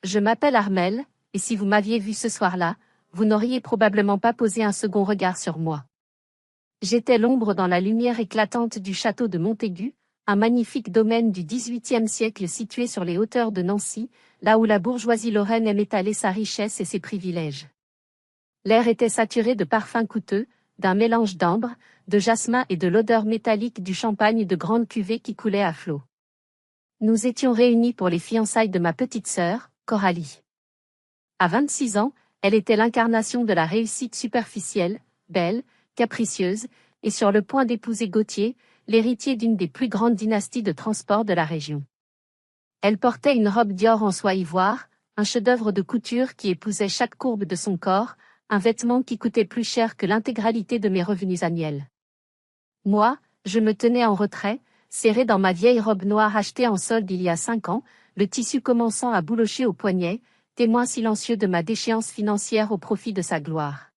Je m'appelle Armelle, et si vous m'aviez vu ce soir-là, vous n'auriez probablement pas posé un second regard sur moi. J'étais l'ombre dans la lumière éclatante du château de Montaigu, un magnifique domaine du XVIIIe siècle situé sur les hauteurs de Nancy, là où la bourgeoisie lorraine aime étaler sa richesse et ses privilèges. L'air était saturé de parfums coûteux, d'un mélange d'ambre, de jasmin et de l'odeur métallique du champagne de grande cuvée qui coulait à flots. Nous étions réunis pour les fiançailles de ma petite sœur, Coralie. À 26 ans, elle était l'incarnation de la réussite superficielle, belle, capricieuse, et sur le point d'épouser Gauthier, l'héritier d'une des plus grandes dynasties de transport de la région. Elle portait une robe Dior en soie ivoire, un chef-d'œuvre de couture qui épousait chaque courbe de son corps, un vêtement qui coûtait plus cher que l'intégralité de mes revenus annuels. Moi, je me tenais en retrait, serré dans ma vieille robe noire achetée en solde il y a 5 ans, le tissu commençant à boulocher au poignet, témoin silencieux de ma déchéance financière au profit de sa gloire.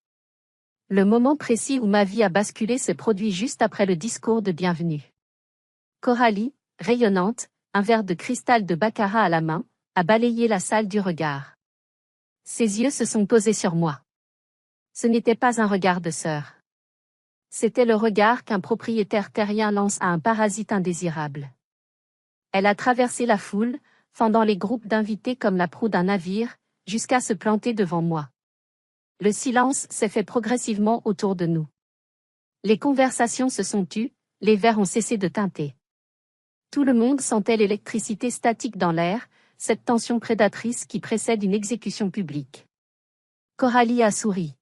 Le moment précis où ma vie a basculé se produit juste après le discours de bienvenue. Coralie, rayonnante, un verre de cristal de baccarat à la main, a balayé la salle du regard. Ses yeux se sont posés sur moi. Ce n'était pas un regard de sœur. C'était le regard qu'un propriétaire terrien lance à un parasite indésirable. Elle a traversé la foule, fendant les groupes d'invités comme la proue d'un navire, jusqu'à se planter devant moi. Le silence s'est fait progressivement autour de nous. Les conversations se sont tues, les verres ont cessé de tinter. Tout le monde sentait l'électricité statique dans l'air, cette tension prédatrice qui précède une exécution publique. Coralie a souri.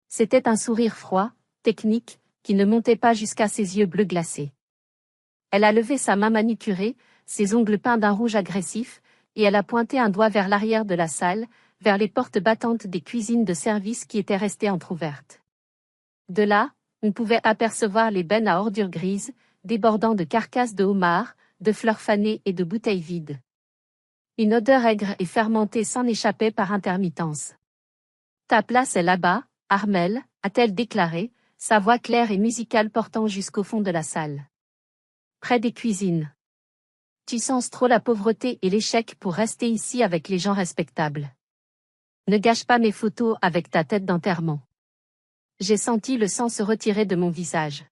C'était un sourire froid, technique, qui ne montait pas jusqu'à ses yeux bleus glacés. Elle a levé sa main manucurée, ses ongles peints d'un rouge agressif, et elle a pointé un doigt vers l'arrière de la salle, vers les portes battantes des cuisines de service qui étaient restées entr'ouvertes. De là, on pouvait apercevoir les bennes à ordures grises, débordant de carcasses de homards, de fleurs fanées et de bouteilles vides. Une odeur aigre et fermentée s'en échappait par intermittence. « Ta place est là-bas, Armelle », a-t-elle déclaré, sa voix claire et musicale portant jusqu'au fond de la salle. Près des cuisines. Tu sens trop la pauvreté et l'échec pour rester ici avec les gens respectables. Ne gâche pas mes photos avec ta tête d'enterrement. J'ai senti le sang se retirer de mon visage.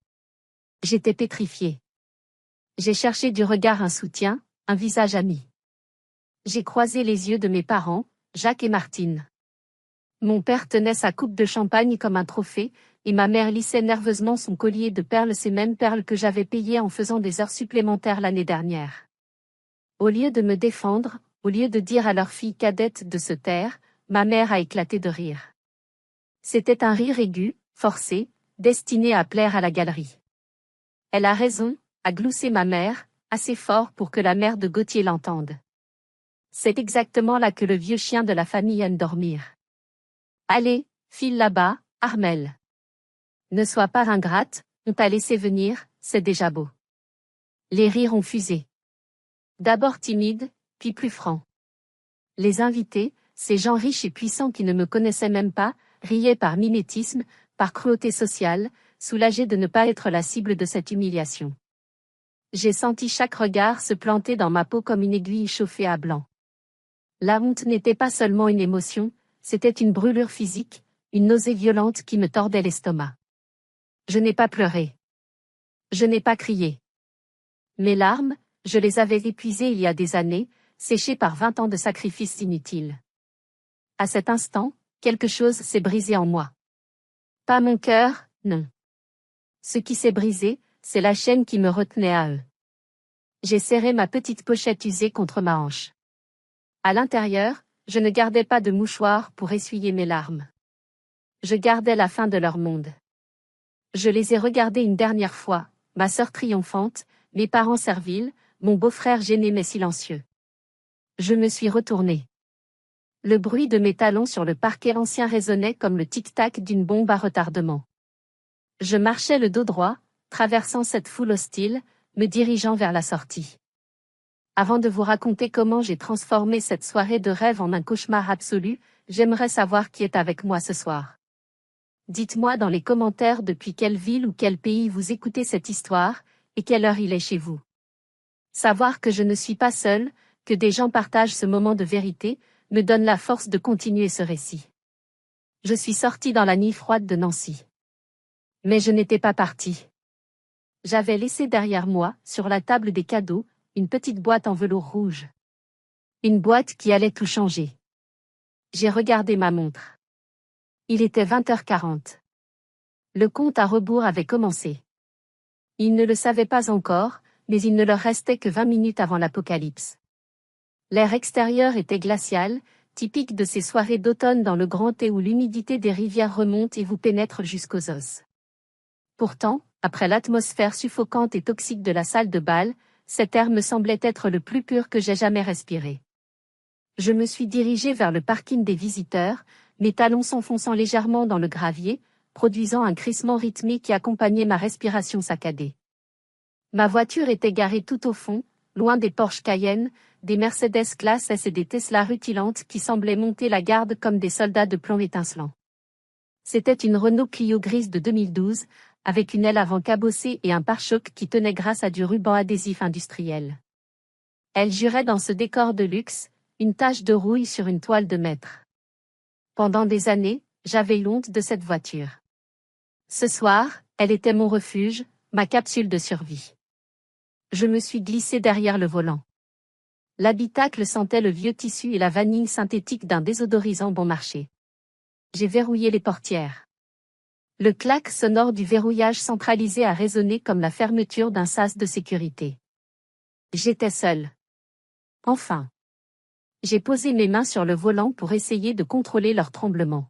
J'étais pétrifiée. J'ai cherché du regard un soutien, un visage ami. J'ai croisé les yeux de mes parents, Jacques et Martine. Mon père tenait sa coupe de champagne comme un trophée, et ma mère lissait nerveusement son collier de perles, ces mêmes perles que j'avais payées en faisant des heures supplémentaires l'année dernière. Au lieu de me défendre, au lieu de dire à leur fille cadette de se taire, ma mère a éclaté de rire. C'était un rire aigu, forcé, destiné à plaire à la galerie. Elle a raison, a gloussé ma mère, assez fort pour que la mère de Gauthier l'entende. C'est exactement là que le vieux chien de la famille aime dormir. Allez, file là-bas, Armelle. Ne sois pas ingrate, on t'a laissé venir, c'est déjà beau. Les rires ont fusé. D'abord timides, puis plus francs. Les invités, ces gens riches et puissants qui ne me connaissaient même pas, riaient par mimétisme, par cruauté sociale, soulagés de ne pas être la cible de cette humiliation. J'ai senti chaque regard se planter dans ma peau comme une aiguille chauffée à blanc. La honte n'était pas seulement une émotion, c'était une brûlure physique, une nausée violente qui me tordait l'estomac. Je n'ai pas pleuré. Je n'ai pas crié. Mes larmes, je les avais épuisées il y a des années, séchées par 20 ans de sacrifices inutiles. À cet instant, quelque chose s'est brisé en moi. Pas mon cœur, non. Ce qui s'est brisé, c'est la chaîne qui me retenait à eux. J'ai serré ma petite pochette usée contre ma hanche. À l'intérieur, je ne gardais pas de mouchoir pour essuyer mes larmes. Je gardais la fin de leur monde. Je les ai regardés une dernière fois, ma sœur triomphante, mes parents serviles, mon beau-frère gêné mais silencieux. Je me suis retournée. Le bruit de mes talons sur le parquet ancien résonnait comme le tic-tac d'une bombe à retardement. Je marchais le dos droit, traversant cette foule hostile, me dirigeant vers la sortie. Avant de vous raconter comment j'ai transformé cette soirée de rêve en un cauchemar absolu, j'aimerais savoir qui est avec moi ce soir. Dites-moi dans les commentaires depuis quelle ville ou quel pays vous écoutez cette histoire, et quelle heure il est chez vous. Savoir que je ne suis pas seule, que des gens partagent ce moment de vérité, me donne la force de continuer ce récit. Je suis sortie dans la nuit froide de Nancy. Mais je n'étais pas partie. J'avais laissé derrière moi, sur la table des cadeaux, une petite boîte en velours rouge. Une boîte qui allait tout changer. J'ai regardé ma montre. Il était 20h40. Le compte à rebours avait commencé. Ils ne le savaient pas encore, mais il ne leur restait que 20 minutes avant l'apocalypse. L'air extérieur était glacial, typique de ces soirées d'automne dans le Grand Est où l'humidité des rivières remonte et vous pénètre jusqu'aux os. Pourtant, après l'atmosphère suffocante et toxique de la salle de bal, cet air me semblait être le plus pur que j'ai jamais respiré. Je me suis dirigée vers le parking des visiteurs, mes talons s'enfonçant légèrement dans le gravier, produisant un crissement rythmé qui accompagnait ma respiration saccadée. Ma voiture était garée tout au fond, loin des Porsche Cayenne, des Mercedes Classe S et des Tesla rutilantes qui semblaient monter la garde comme des soldats de plomb étincelants. C'était une Renault Clio grise de 2012, avec une aile avant cabossée et un pare-choc qui tenait grâce à du ruban adhésif industriel. Elle jurait dans ce décor de luxe, une tache de rouille sur une toile de maître. Pendant des années, j'avais eu honte de cette voiture. Ce soir, elle était mon refuge, ma capsule de survie. Je me suis glissée derrière le volant. L'habitacle sentait le vieux tissu et la vanille synthétique d'un désodorisant bon marché. J'ai verrouillé les portières. Le clac sonore du verrouillage centralisé a résonné comme la fermeture d'un sas de sécurité. J'étais seule. Enfin. J'ai posé mes mains sur le volant pour essayer de contrôler leur tremblement.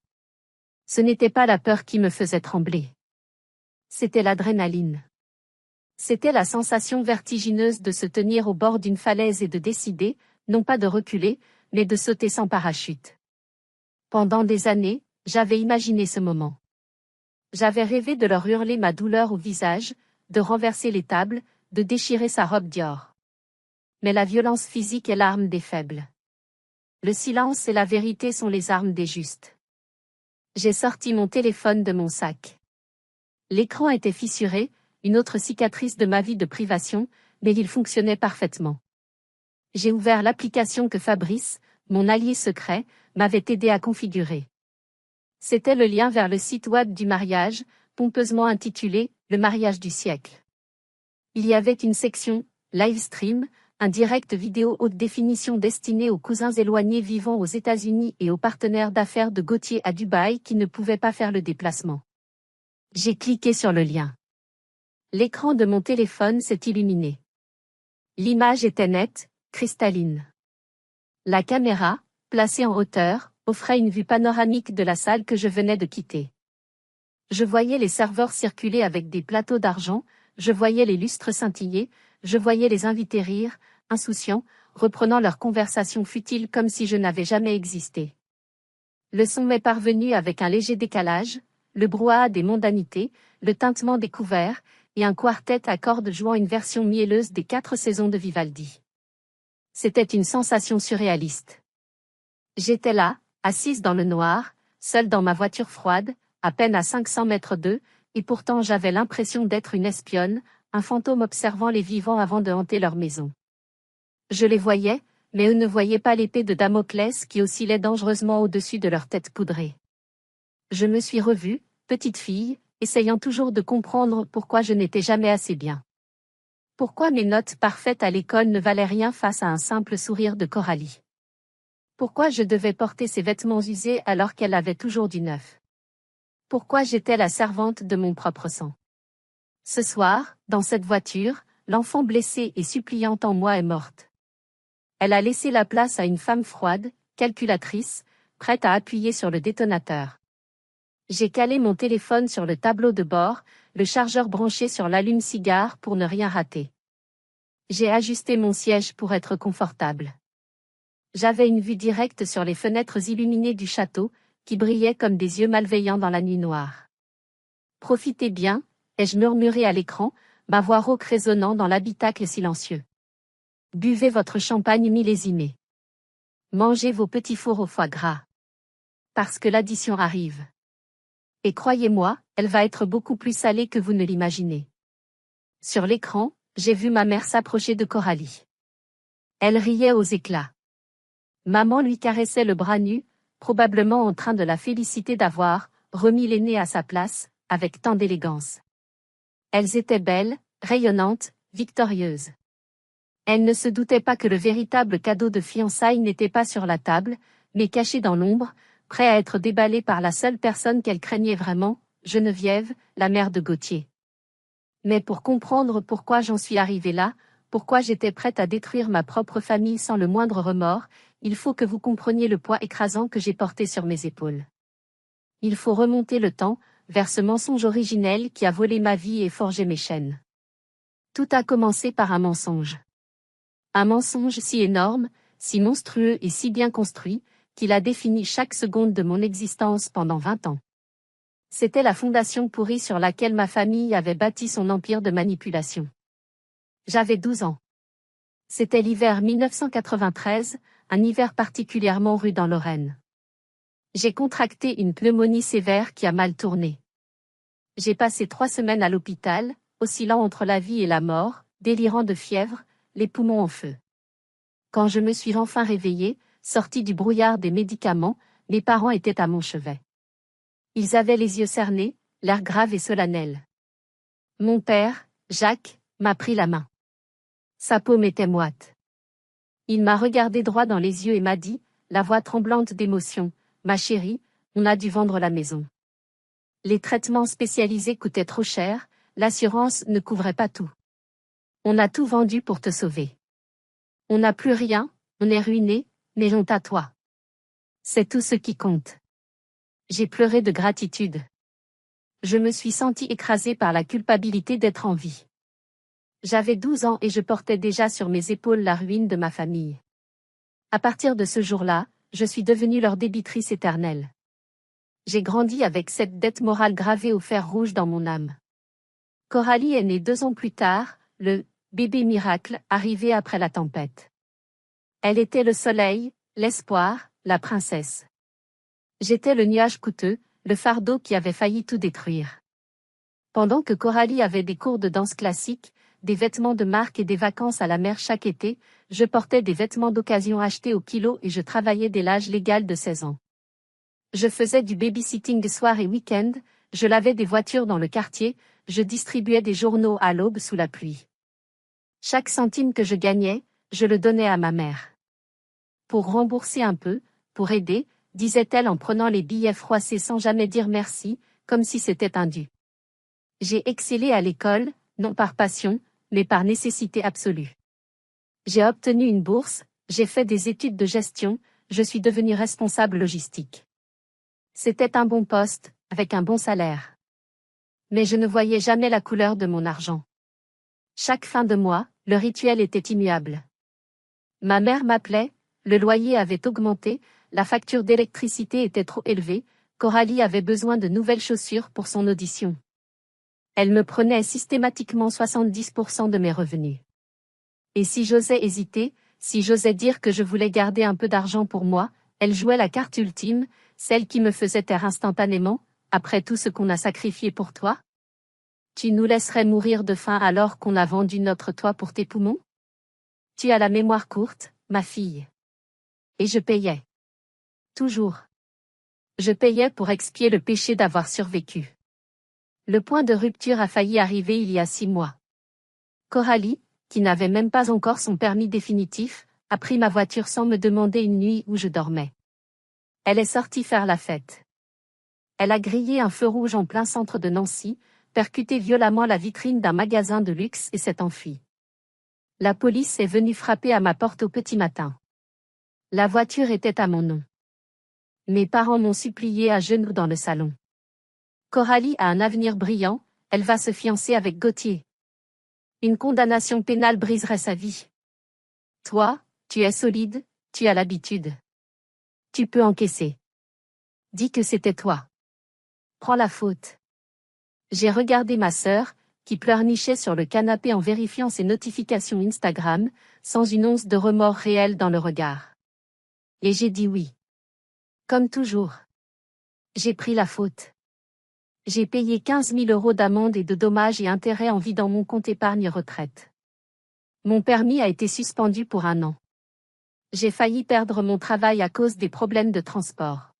Ce n'était pas la peur qui me faisait trembler. C'était l'adrénaline. C'était la sensation vertigineuse de se tenir au bord d'une falaise et de décider, non pas de reculer, mais de sauter sans parachute. Pendant des années, j'avais imaginé ce moment. J'avais rêvé de leur hurler ma douleur au visage, de renverser les tables, de déchirer sa robe Dior. Mais la violence physique est l'arme des faibles. Le silence et la vérité sont les armes des justes. J'ai sorti mon téléphone de mon sac. L'écran était fissuré, une autre cicatrice de ma vie de privation, mais il fonctionnait parfaitement. J'ai ouvert l'application que Fabrice, mon allié secret, m'avait aidé à configurer. C'était le lien vers le site web du mariage, pompeusement intitulé « Le mariage du siècle ». Il y avait une section « Livestream », un direct vidéo haute définition destiné aux cousins éloignés vivant aux États-Unis et aux partenaires d'affaires de Gauthier à Dubaï qui ne pouvaient pas faire le déplacement. J'ai cliqué sur le lien. L'écran de mon téléphone s'est illuminé. L'image était nette, cristalline. La caméra, placée en hauteur, offrait une vue panoramique de la salle que je venais de quitter. Je voyais les serveurs circuler avec des plateaux d'argent, je voyais les lustres scintiller, je voyais les invités rire, insouciants, reprenant leur conversation futile comme si je n'avais jamais existé. Le son m'est parvenu avec un léger décalage, le brouhaha des mondanités, le tintement des couverts, et un quartet à cordes jouant une version mielleuse des 4 saisons de Vivaldi. C'était une sensation surréaliste. J'étais là, assise dans le noir, seule dans ma voiture froide, à peine à 500 mètres d'eux, et pourtant j'avais l'impression d'être une espionne, un fantôme observant les vivants avant de hanter leur maison. Je les voyais, mais eux ne voyaient pas l'épée de Damoclès qui oscillait dangereusement au-dessus de leur tête poudrée. Je me suis revue, petite fille, essayant toujours de comprendre pourquoi je n'étais jamais assez bien. Pourquoi mes notes parfaites à l'école ne valaient rien face à un simple sourire de Coralie. Pourquoi je devais porter ces vêtements usés alors qu'elle avait toujours du neuf. Pourquoi j'étais la servante de mon propre sang. Ce soir, dans cette voiture, l'enfant blessée et suppliante en moi est morte. Elle a laissé la place à une femme froide, calculatrice, prête à appuyer sur le détonateur. J'ai calé mon téléphone sur le tableau de bord, le chargeur branché sur l'allume-cigare pour ne rien rater. J'ai ajusté mon siège pour être confortable. J'avais une vue directe sur les fenêtres illuminées du château, qui brillaient comme des yeux malveillants dans la nuit noire. Profitez bien, ai-je murmuré à l'écran, ma voix rauque résonnant dans l'habitacle silencieux. Buvez votre champagne millésimé. Mangez vos petits fours au foie gras. Parce que l'addition arrive. Et croyez-moi, elle va être beaucoup plus salée que vous ne l'imaginez. Sur l'écran, j'ai vu ma mère s'approcher de Coralie. Elle riait aux éclats. Maman lui caressait le bras nu, probablement en train de la féliciter d'avoir remis l'aîné à sa place, avec tant d'élégance. Elles étaient belles, rayonnantes, victorieuses. Elle ne se doutait pas que le véritable cadeau de fiançailles n'était pas sur la table, mais caché dans l'ombre, prêt à être déballé par la seule personne qu'elle craignait vraiment, Geneviève, la mère de Gauthier. Mais pour comprendre pourquoi j'en suis arrivée là, pourquoi j'étais prête à détruire ma propre famille sans le moindre remords, il faut que vous compreniez le poids écrasant que j'ai porté sur mes épaules. Il faut remonter le temps, vers ce mensonge originel qui a volé ma vie et forgé mes chaînes. Tout a commencé par un mensonge. Un mensonge si énorme, si monstrueux et si bien construit, qu'il a défini chaque seconde de mon existence pendant 20 ans. C'était la fondation pourrie sur laquelle ma famille avait bâti son empire de manipulation. J'avais 12 ans. C'était l'hiver 1993, un hiver particulièrement rude en Lorraine. J'ai contracté une pneumonie sévère qui a mal tourné. J'ai passé 3 semaines à l'hôpital, oscillant entre la vie et la mort, délirant de fièvre, les poumons en feu. Quand je me suis enfin réveillée, sortie du brouillard des médicaments, mes parents étaient à mon chevet. Ils avaient les yeux cernés, l'air grave et solennel. Mon père, Jacques, m'a pris la main. Sa paume était moite. Il m'a regardé droit dans les yeux et m'a dit, la voix tremblante d'émotion, « Ma chérie, on a dû vendre la maison. Les traitements spécialisés coûtaient trop cher, l'assurance ne couvrait pas tout. On a tout vendu pour te sauver. On n'a plus rien, on est ruiné, mais on t'a toi. C'est tout ce qui compte. » J'ai pleuré de gratitude. Je me suis sentie écrasée par la culpabilité d'être en vie. J'avais 12 ans et je portais déjà sur mes épaules la ruine de ma famille. À partir de ce jour-là, je suis devenue leur débitrice éternelle. J'ai grandi avec cette dette morale gravée au fer rouge dans mon âme. Coralie est née 2 ans plus tard, le bébé miracle arrivé après la tempête. Elle était le soleil, l'espoir, la princesse. J'étais le nuage coûteux, le fardeau qui avait failli tout détruire. Pendant que Coralie avait des cours de danse classique, des vêtements de marque et des vacances à la mer chaque été, je portais des vêtements d'occasion achetés au kilo et je travaillais dès l'âge légal de 16 ans. Je faisais du babysitting soir et week-end, je lavais des voitures dans le quartier, je distribuais des journaux à l'aube sous la pluie. Chaque centime que je gagnais, je le donnais à ma mère. Pour rembourser un peu, pour aider, disait-elle en prenant les billets froissés sans jamais dire merci, comme si c'était un dû. J'ai excellé à l'école, non par passion, mais par nécessité absolue. J'ai obtenu une bourse, j'ai fait des études de gestion, je suis devenue responsable logistique. C'était un bon poste, avec un bon salaire. Mais je ne voyais jamais la couleur de mon argent. Chaque fin de mois, le rituel était immuable. Ma mère m'appelait, le loyer avait augmenté, la facture d'électricité était trop élevée, Coralie avait besoin de nouvelles chaussures pour son audition. Elle me prenait systématiquement 70% de mes revenus. Et si j'osais hésiter, si j'osais dire que je voulais garder un peu d'argent pour moi, elle jouait la carte ultime, celle qui me faisait taire instantanément, après tout ce qu'on a sacrifié pour toi. Tu nous laisserais mourir de faim alors qu'on a vendu notre toit pour tes poumons? Tu as la mémoire courte, ma fille. Et je payais. Toujours. Je payais pour expier le péché d'avoir survécu. Le point de rupture a failli arriver il y a 6 mois. Coralie, qui n'avait même pas encore son permis définitif, a pris ma voiture sans me demander une nuit où je dormais. Elle est sortie faire la fête. Elle a grillé un feu rouge en plein centre de Nancy, percuté violemment la vitrine d'un magasin de luxe et s'est enfuie. La police est venue frapper à ma porte au petit matin. La voiture était à mon nom. Mes parents m'ont supplié à genoux dans le salon. Coralie a un avenir brillant, elle va se fiancer avec Gauthier. Une condamnation pénale briserait sa vie. Toi, tu es solide, tu as l'habitude. Tu peux encaisser. Dis que c'était toi. Prends la faute. J'ai regardé ma sœur, qui pleurnichait sur le canapé en vérifiant ses notifications Instagram, sans une once de remords réel dans le regard. Et j'ai dit oui. Comme toujours. J'ai pris la faute. J'ai payé 15 000 € d'amende et de dommages et intérêts en vidant mon compte épargne retraite. Mon permis a été suspendu pour 1 an. J'ai failli perdre mon travail à cause des problèmes de transport.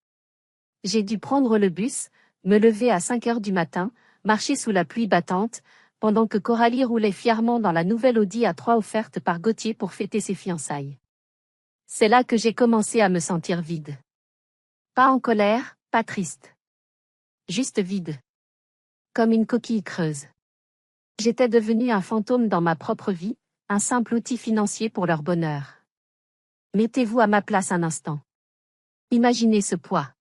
J'ai dû prendre le bus, me lever à 5 heures du matin, marcher sous la pluie battante, pendant que Coralie roulait fièrement dans la nouvelle Audi A3 offerte par Gauthier pour fêter ses fiançailles. C'est là que j'ai commencé à me sentir vide. Pas en colère, pas triste. Juste vide. Comme une coquille creuse. J'étais devenu un fantôme dans ma propre vie, un simple outil financier pour leur bonheur. Mettez-vous à ma place un instant. Imaginez ce poids.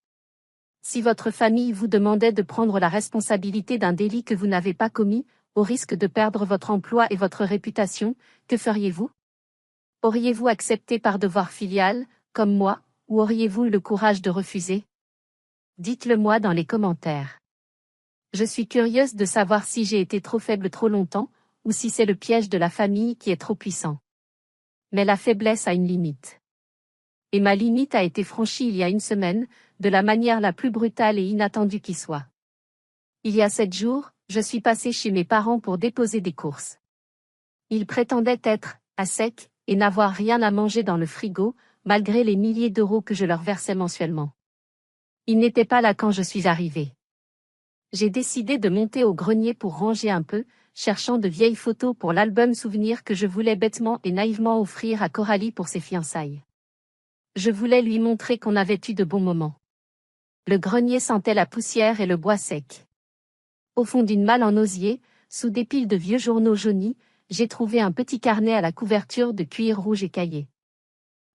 Si votre famille vous demandait de prendre la responsabilité d'un délit que vous n'avez pas commis, au risque de perdre votre emploi et votre réputation, que feriez-vous? Auriez-vous accepté par devoir filial, comme moi, ou auriez-vous eu le courage de refuser? Dites-le moi dans les commentaires. Je suis curieuse de savoir si j'ai été trop faible trop longtemps, ou si c'est le piège de la famille qui est trop puissant. Mais la faiblesse a une limite. Et ma limite a été franchie il y a une semaine, de la manière la plus brutale et inattendue qui soit. Il y a 7 jours, je suis passée chez mes parents pour déposer des courses. Ils prétendaient être à sec et n'avoir rien à manger dans le frigo, malgré les milliers d'euros que je leur versais mensuellement. Ils n'étaient pas là quand je suis arrivée. J'ai décidé de monter au grenier pour ranger un peu, cherchant de vieilles photos pour l'album souvenir que je voulais bêtement et naïvement offrir à Coralie pour ses fiançailles. Je voulais lui montrer qu'on avait eu de bons moments. Le grenier sentait la poussière et le bois sec. Au fond d'une malle en osier, sous des piles de vieux journaux jaunis, j'ai trouvé un petit carnet à la couverture de cuir rouge écaillé.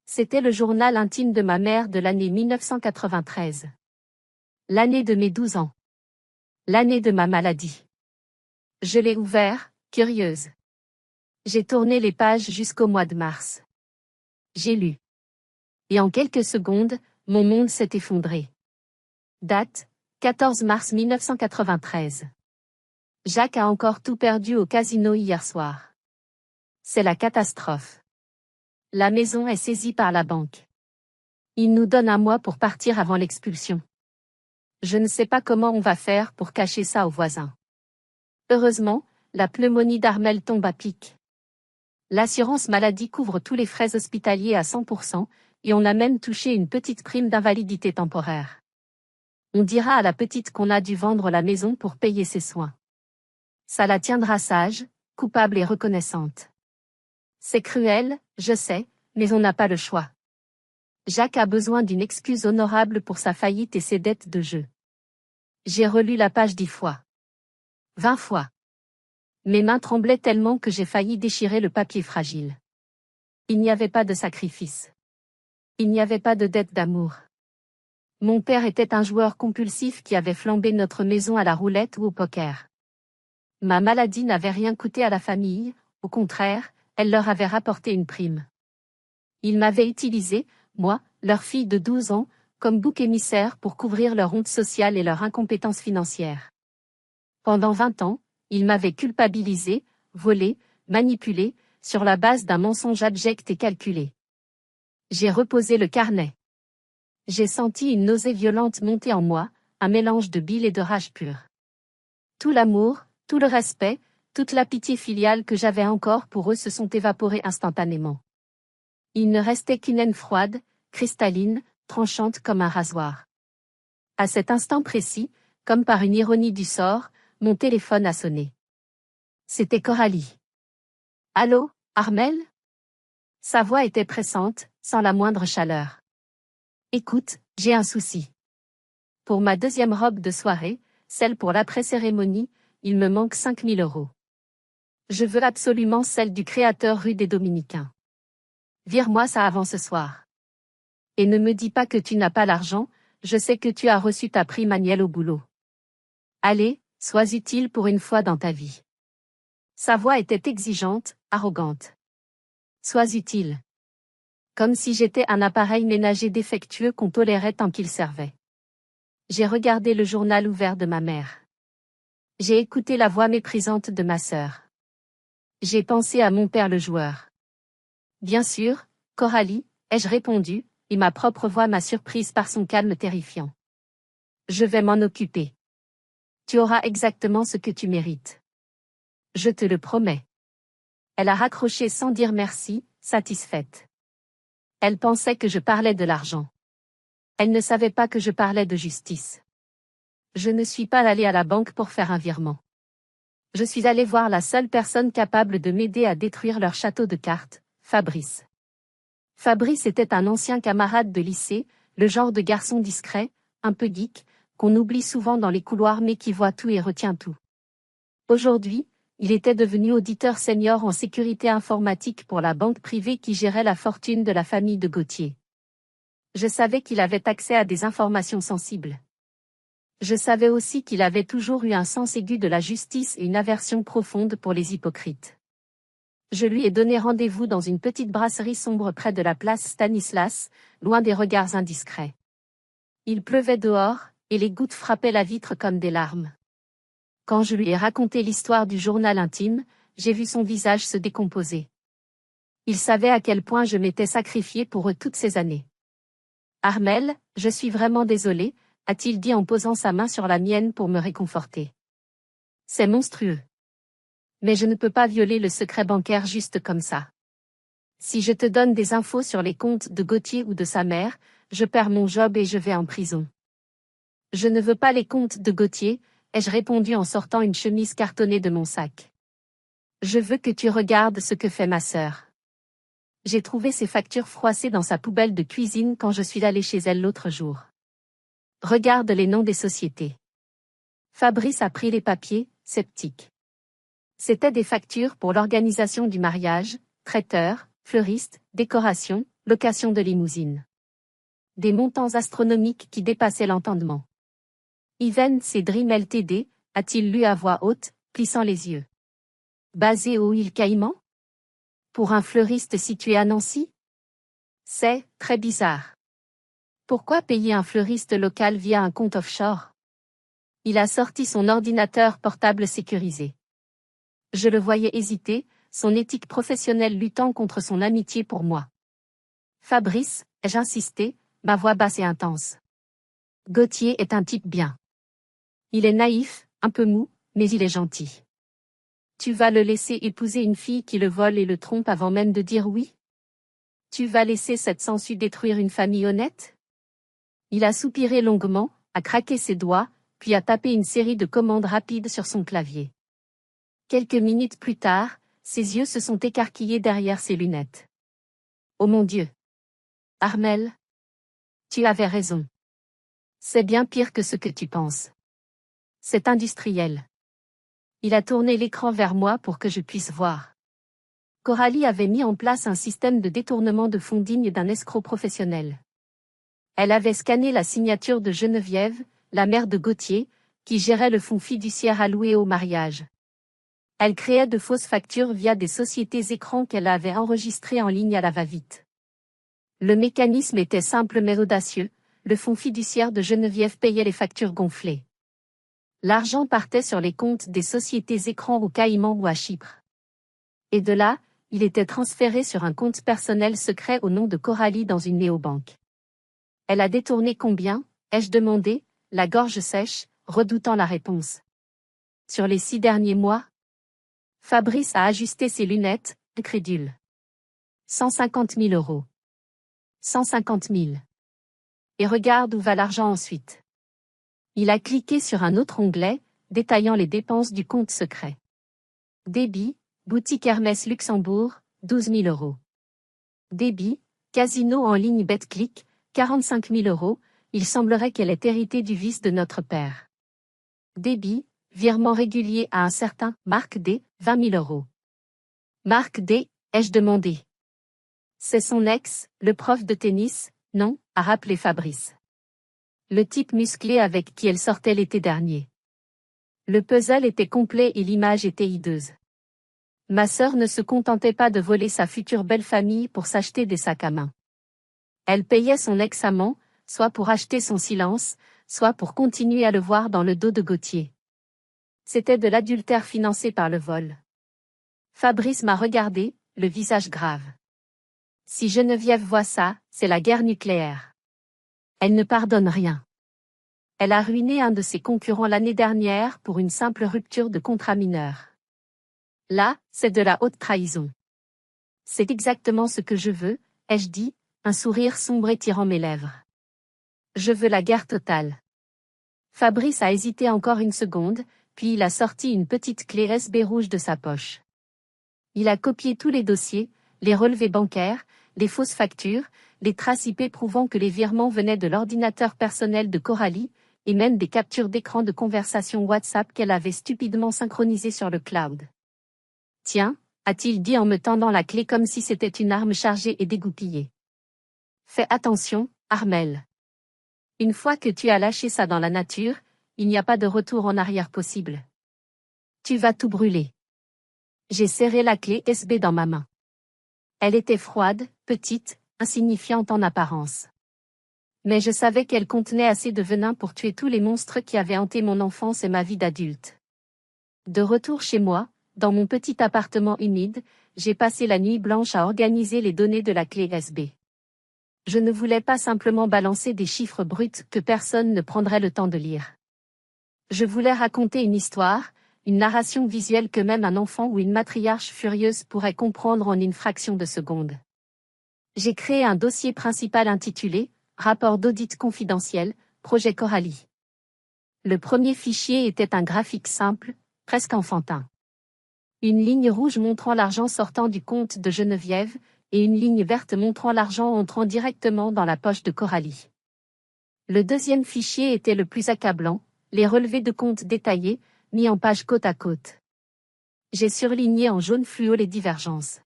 C'était le journal intime de ma mère de l'année 1993. L'année de mes 12 ans. L'année de ma maladie. Je l'ai ouvert, curieuse. J'ai tourné les pages jusqu'au mois de mars. J'ai lu. Et en quelques secondes, mon monde s'est effondré. Date, 14 mars 1993. Jacques a encore tout perdu au casino hier soir. C'est la catastrophe. La maison est saisie par la banque. Il nous donne un mois pour partir avant l'expulsion. Je ne sais pas comment on va faire pour cacher ça aux voisins. Heureusement, la pneumonie d'Armel tombe à pic. L'assurance maladie couvre tous les frais hospitaliers à 100%, et on a même touché une petite prime d'invalidité temporaire. On dira à la petite qu'on a dû vendre la maison pour payer ses soins. Ça la tiendra sage, coupable et reconnaissante. C'est cruel, je sais, mais on n'a pas le choix. Jacques a besoin d'une excuse honorable pour sa faillite et ses dettes de jeu. J'ai relu la page 10 fois. 20 fois. Mes mains tremblaient tellement que j'ai failli déchirer le papier fragile. Il n'y avait pas de sacrifice. Il n'y avait pas de dette d'amour. Mon père était un joueur compulsif qui avait flambé notre maison à la roulette ou au poker. Ma maladie n'avait rien coûté à la famille, au contraire, elle leur avait rapporté une prime. Ils m'avaient utilisé, moi, leur fille de 12 ans, comme bouc émissaire pour couvrir leur honte sociale et leur incompétence financière. Pendant 20 ans, ils m'avaient culpabilisé, volé, manipulé, sur la base d'un mensonge abject et calculé. J'ai reposé le carnet. J'ai senti une nausée violente monter en moi, un mélange de bile et de rage pure. Tout l'amour, tout le respect, toute la pitié filiale que j'avais encore pour eux se sont évaporés instantanément. Il ne restait qu'une haine froide, cristalline, tranchante comme un rasoir. À cet instant précis, comme par une ironie du sort, mon téléphone a sonné. C'était Coralie. Allô, Armel? Sa voix était pressante, sans la moindre chaleur. Écoute, j'ai un souci. Pour ma deuxième robe de soirée, celle pour l'après-cérémonie, il me manque 5 000 euros. Je veux absolument celle du créateur rue des Dominicains. Vire-moi ça avant ce soir. Et ne me dis pas que tu n'as pas l'argent, je sais que tu as reçu ta prime annuelle au boulot. Allez, sois utile pour une fois dans ta vie. Sa voix était exigeante, arrogante. Sois utile. Comme si j'étais un appareil ménager défectueux qu'on tolérait tant qu'il servait. J'ai regardé le journal ouvert de ma mère. J'ai écouté la voix méprisante de ma sœur. J'ai pensé à mon père le joueur. Bien sûr, Coralie, ai-je répondu, et ma propre voix m'a surprise par son calme terrifiant. Je vais m'en occuper. Tu auras exactement ce que tu mérites. Je te le promets. Elle a raccroché sans dire merci, satisfaite. Elle pensait que je parlais de l'argent. Elle ne savait pas que je parlais de justice. Je ne suis pas allé à la banque pour faire un virement. Je suis allé voir la seule personne capable de m'aider à détruire leur château de cartes, Fabrice. Fabrice était un ancien camarade de lycée, le genre de garçon discret, un peu geek, qu'on oublie souvent dans les couloirs mais qui voit tout et retient tout. Aujourd'hui, il était devenu auditeur senior en sécurité informatique pour la banque privée qui gérait la fortune de la famille de Gauthier. Je savais qu'il avait accès à des informations sensibles. Je savais aussi qu'il avait toujours eu un sens aigu de la justice et une aversion profonde pour les hypocrites. Je lui ai donné rendez-vous dans une petite brasserie sombre près de la place Stanislas, loin des regards indiscrets. Il pleuvait dehors, et les gouttes frappaient la vitre comme des larmes. Quand je lui ai raconté l'histoire du journal intime, j'ai vu son visage se décomposer. Il savait à quel point je m'étais sacrifié pour eux toutes ces années. « Armel, je suis vraiment désolé », a-t-il dit en posant sa main sur la mienne pour me réconforter. « C'est monstrueux. Mais je ne peux pas violer le secret bancaire juste comme ça. Si je te donne des infos sur les comptes de Gauthier ou de sa mère, je perds mon job et je vais en prison. » « Je ne veux pas les comptes de Gauthier », ai-je répondu en sortant une chemise cartonnée de mon sac. « Je veux que tu regardes ce que fait ma sœur. » J'ai trouvé ses factures froissées dans sa poubelle de cuisine quand je suis allé chez elle l'autre jour. Regarde les noms des sociétés. Fabrice a pris les papiers, sceptique. C'étaient des factures pour l'organisation du mariage, traiteur, fleuriste, décoration, location de limousine. Des montants astronomiques qui dépassaient l'entendement. Events et Dream Ltd, a-t-il lu à voix haute, plissant les yeux. Basé aux îles Caïmans? Pour un fleuriste situé à Nancy? C'est très bizarre. Pourquoi payer un fleuriste local via un compte offshore? Il a sorti son ordinateur portable sécurisé. Je le voyais hésiter, son éthique professionnelle luttant contre son amitié pour moi. Fabrice, ai-je insisté, ma voix basse et intense. Gauthier est un type bien. Il est naïf, un peu mou, mais il est gentil. Tu vas le laisser épouser une fille qui le vole et le trompe avant même de dire oui? Tu vas laisser cette sangsue détruire une famille honnête? Il a soupiré longuement, a craqué ses doigts, puis a tapé une série de commandes rapides sur son clavier. Quelques minutes plus tard, ses yeux se sont écarquillés derrière ses lunettes. Oh mon Dieu! Armel! Tu avais raison. C'est bien pire que ce que tu penses. C'est industriel. Il a tourné l'écran vers moi pour que je puisse voir. Coralie avait mis en place un système de détournement de fonds digne d'un escroc professionnel. Elle avait scanné la signature de Geneviève, la mère de Gauthier, qui gérait le fonds fiduciaire alloué au mariage. Elle créait de fausses factures via des sociétés écrans qu'elle avait enregistrées en ligne à la va-vite. Le mécanisme était simple mais audacieux, le fonds fiduciaire de Geneviève payait les factures gonflées. L'argent partait sur les comptes des sociétés écrans au Caïmans ou à Chypre. Et de là, il était transféré sur un compte personnel secret au nom de Coralie dans une néobanque. Elle a détourné combien, ai-je demandé, la gorge sèche, redoutant la réponse. Sur les 6 derniers mois? Fabrice a ajusté ses lunettes, incrédule. 150 000 euros. 150 000. Et regarde où va l'argent ensuite. Il a cliqué sur un autre onglet, détaillant les dépenses du compte secret. Débit, boutique Hermès Luxembourg, 12 000 euros. Débit, casino en ligne BetClick, 45 000 euros, il semblerait qu'elle ait hérité du vice de notre père. Débit, virement régulier à un certain Marc D, 20 000 euros. Marc D, ai-je demandé. C'est son ex, le prof de tennis, non, a rappelé Fabrice. Le type musclé avec qui elle sortait l'été dernier. Le puzzle était complet et l'image était hideuse. Ma sœur ne se contentait pas de voler sa future belle famille pour s'acheter des sacs à main. Elle payait son ex-amant, soit pour acheter son silence, soit pour continuer à le voir dans le dos de Gauthier. C'était de l'adultère financé par le vol. Fabrice m'a regardé, le visage grave. Si Geneviève voit ça, c'est la guerre nucléaire. Elle ne pardonne rien. Elle a ruiné un de ses concurrents l'année dernière pour une simple rupture de contrat mineur. Là, c'est de la haute trahison. C'est exactement ce que je veux, ai-je dit, Un sourire sombre étirant mes lèvres. Je veux la guerre totale. Fabrice a hésité encore une seconde, puis il a sorti une petite clé USB rouge de sa poche. Il a copié tous les dossiers, les relevés bancaires, les fausses factures, les traces IP prouvant que les virements venaient de l'ordinateur personnel de Coralie, et même des captures d'écran de conversation WhatsApp qu'elle avait stupidement synchronisées sur le cloud. Tiens, a-t-il dit en me tendant la clé comme si c'était une arme chargée et dégoupillée. Fais attention, Armel. Une fois que tu as lâché ça dans la nature, il n'y a pas de retour en arrière possible. Tu vas tout brûler. J'ai serré la clé USB dans ma main. Elle était froide, petite, insignifiante en apparence. Mais je savais qu'elle contenait assez de venin pour tuer tous les monstres qui avaient hanté mon enfance et ma vie d'adulte. De retour chez moi, dans mon petit appartement humide, j'ai passé la nuit blanche à organiser les données de la clé USB. Je ne voulais pas simplement balancer des chiffres bruts que personne ne prendrait le temps de lire. Je voulais raconter une histoire, une narration visuelle que même un enfant ou une matriarche furieuse pourrait comprendre en une fraction de seconde. J'ai créé un dossier principal intitulé « Rapport d'audit confidentiel, projet Coralie ». Le premier fichier était un graphique simple, presque enfantin. Une ligne rouge montrant l'argent sortant du compte de Geneviève, et une ligne verte montrant l'argent entrant directement dans la poche de Coralie. Le deuxième fichier était le plus accablant, les relevés de compte détaillés, mis en page côte à côte. J'ai surligné en jaune fluo les divergences.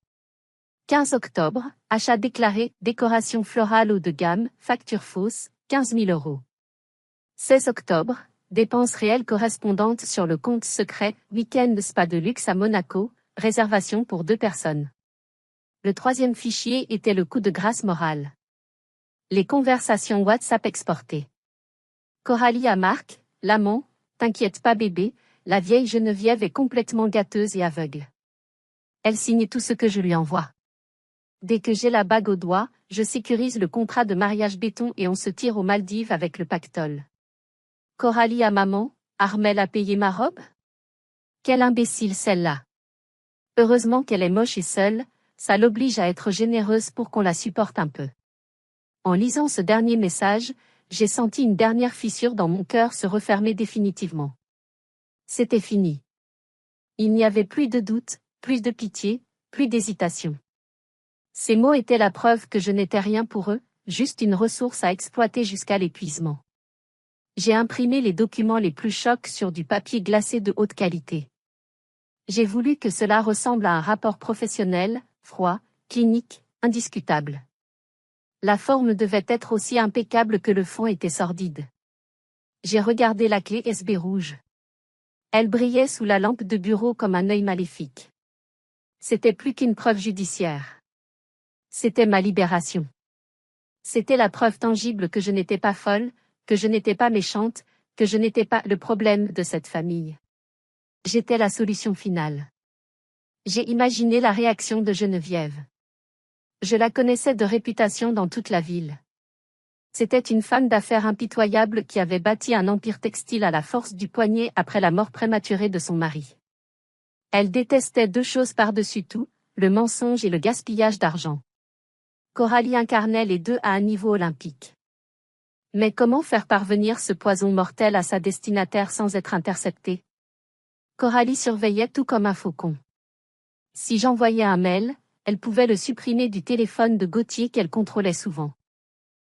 15 octobre, achat déclaré, décoration florale haut de gamme, facture fausse, 15 000 €. 16 octobre, dépenses réelles correspondantes sur le compte secret, week-end spa de luxe à Monaco, réservation pour 2 personnes. Le troisième fichier était le coup de grâce moral. Les conversations WhatsApp exportées. Coralie à Marc, l'amant, t'inquiète pas bébé, la vieille Geneviève est complètement gâteuse et aveugle. Elle signe tout ce que je lui envoie. Dès que j'ai la bague au doigt, je sécurise le contrat de mariage béton et on se tire aux Maldives avec le pactole. Coralie à maman, Armel a payé ma robe? Quelle imbécile celle-là. Heureusement qu'elle est moche et seule, ça l'oblige à être généreuse pour qu'on la supporte un peu. En lisant ce dernier message, j'ai senti une dernière fissure dans mon cœur se refermer définitivement. C'était fini. Il n'y avait plus de doute, plus de pitié, plus d'hésitation. Ces mots étaient la preuve que je n'étais rien pour eux, juste une ressource à exploiter jusqu'à l'épuisement. J'ai imprimé les documents les plus chocs sur du papier glacé de haute qualité. J'ai voulu que cela ressemble à un rapport professionnel, froid, clinique, indiscutable. La forme devait être aussi impeccable que le fond était sordide. J'ai regardé la clé USB rouge. Elle brillait sous la lampe de bureau comme un œil maléfique. C'était plus qu'une preuve judiciaire. C'était ma libération. C'était la preuve tangible que je n'étais pas folle, que je n'étais pas méchante, que je n'étais pas le problème de cette famille. J'étais la solution finale. J'ai imaginé la réaction de Geneviève. Je la connaissais de réputation dans toute la ville. C'était une femme d'affaires impitoyable qui avait bâti un empire textile à la force du poignet après la mort prématurée de son mari. Elle détestait 2 choses par-dessus tout, le mensonge et le gaspillage d'argent. Coralie incarnait les 2 à un niveau olympique. Mais comment faire parvenir ce poison mortel à sa destinataire sans être interceptée? Coralie surveillait tout comme un faucon. Si j'envoyais un mail, elle pouvait le supprimer du téléphone de Gauthier qu'elle contrôlait souvent.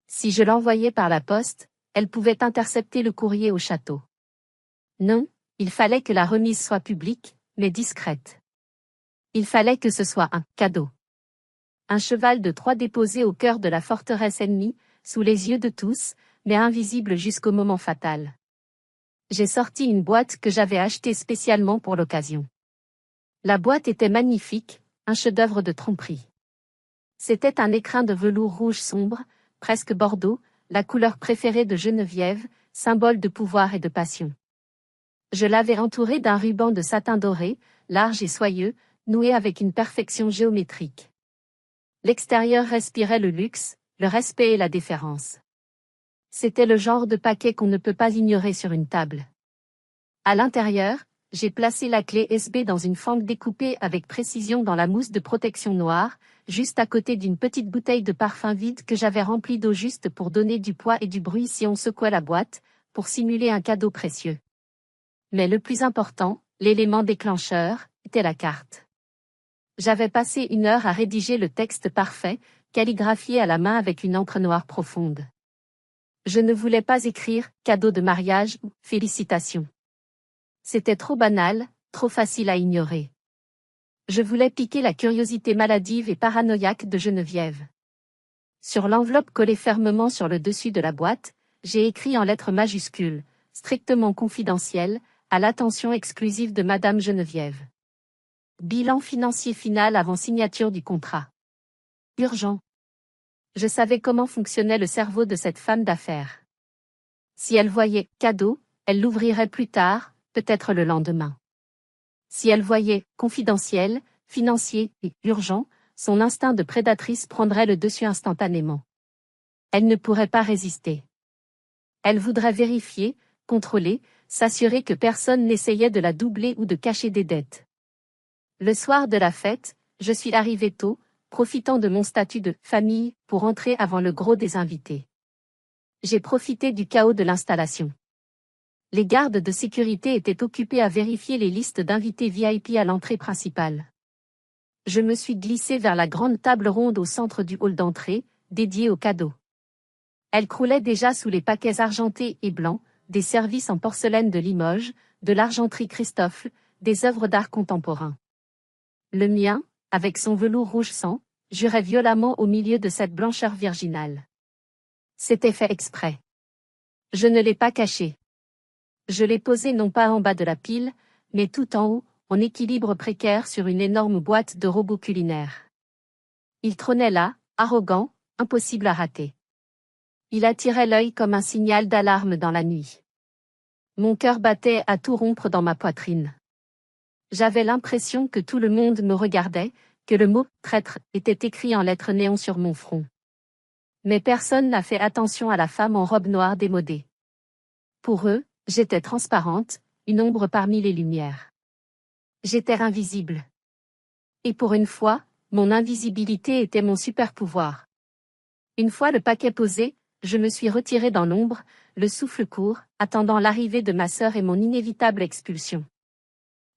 Si je l'envoyais par la poste, elle pouvait intercepter le courrier au château. Non, il fallait que la remise soit publique, mais discrète. Il fallait que ce soit un cadeau. Un cheval de Troie déposé au cœur de la forteresse ennemie, sous les yeux de tous, mais invisible jusqu'au moment fatal. J'ai sorti une boîte que j'avais achetée spécialement pour l'occasion. La boîte était magnifique, un chef-d'œuvre de tromperie. C'était un écrin de velours rouge sombre, presque bordeaux, la couleur préférée de Geneviève, symbole de pouvoir et de passion. Je l'avais entouré d'un ruban de satin doré, large et soyeux, noué avec une perfection géométrique. L'extérieur respirait le luxe, le respect et la déférence. C'était le genre de paquet qu'on ne peut pas ignorer sur une table. À l'intérieur, j'ai placé la clé USB dans une fente découpée avec précision dans la mousse de protection noire, juste à côté d'une petite bouteille de parfum vide que j'avais remplie d'eau juste pour donner du poids et du bruit si on secouait la boîte, pour simuler un cadeau précieux. Mais le plus important, l'élément déclencheur, était la carte. J'avais passé 1 heure à rédiger le texte parfait, calligraphié à la main avec une encre noire profonde. Je ne voulais pas écrire « cadeau de mariage » ou « félicitations ». C'était trop banal, trop facile à ignorer. Je voulais piquer la curiosité maladive et paranoïaque de Geneviève. Sur l'enveloppe collée fermement sur le dessus de la boîte, j'ai écrit en lettres majuscules, strictement confidentielles, à l'attention exclusive de Madame Geneviève. Bilan financier final avant signature du contrat. Urgent. Je savais comment fonctionnait le cerveau de cette femme d'affaires. Si elle voyait « cadeau », elle l'ouvrirait plus tard, peut-être le lendemain. Si elle voyait « confidentiel », financier et « urgent », son instinct de prédatrice prendrait le dessus instantanément. Elle ne pourrait pas résister. Elle voudrait vérifier, contrôler, s'assurer que personne n'essayait de la doubler ou de cacher des dettes. Le soir de la fête, je suis arrivé tôt, profitant de mon statut de « famille » pour entrer avant le gros des invités. J'ai profité du chaos de l'installation. Les gardes de sécurité étaient occupés à vérifier les listes d'invités VIP à l'entrée principale. Je me suis glissé vers la grande table ronde au centre du hall d'entrée, dédiée aux cadeaux. Elle croulait déjà sous les paquets argentés et blancs, des services en porcelaine de Limoges, de l'argenterie Christophe, des œuvres d'art contemporain. Le mien, avec son velours rouge sang, jurait violemment au milieu de cette blancheur virginale. C'était fait exprès. Je ne l'ai pas caché. Je l'ai posé non pas en bas de la pile, mais tout en haut, en équilibre précaire sur une énorme boîte de robots culinaires. Il trônait là, arrogant, impossible à rater. Il attirait l'œil comme un signal d'alarme dans la nuit. Mon cœur battait à tout rompre dans ma poitrine. J'avais l'impression que tout le monde me regardait, que le mot « traître » était écrit en lettres néon sur mon front. Mais personne n'a fait attention à la femme en robe noire démodée. Pour eux, j'étais transparente, une ombre parmi les lumières. J'étais invisible. Et pour une fois, mon invisibilité était mon super-pouvoir. Une fois le paquet posé, je me suis retirée dans l'ombre, le souffle court, attendant l'arrivée de ma sœur et mon inévitable expulsion.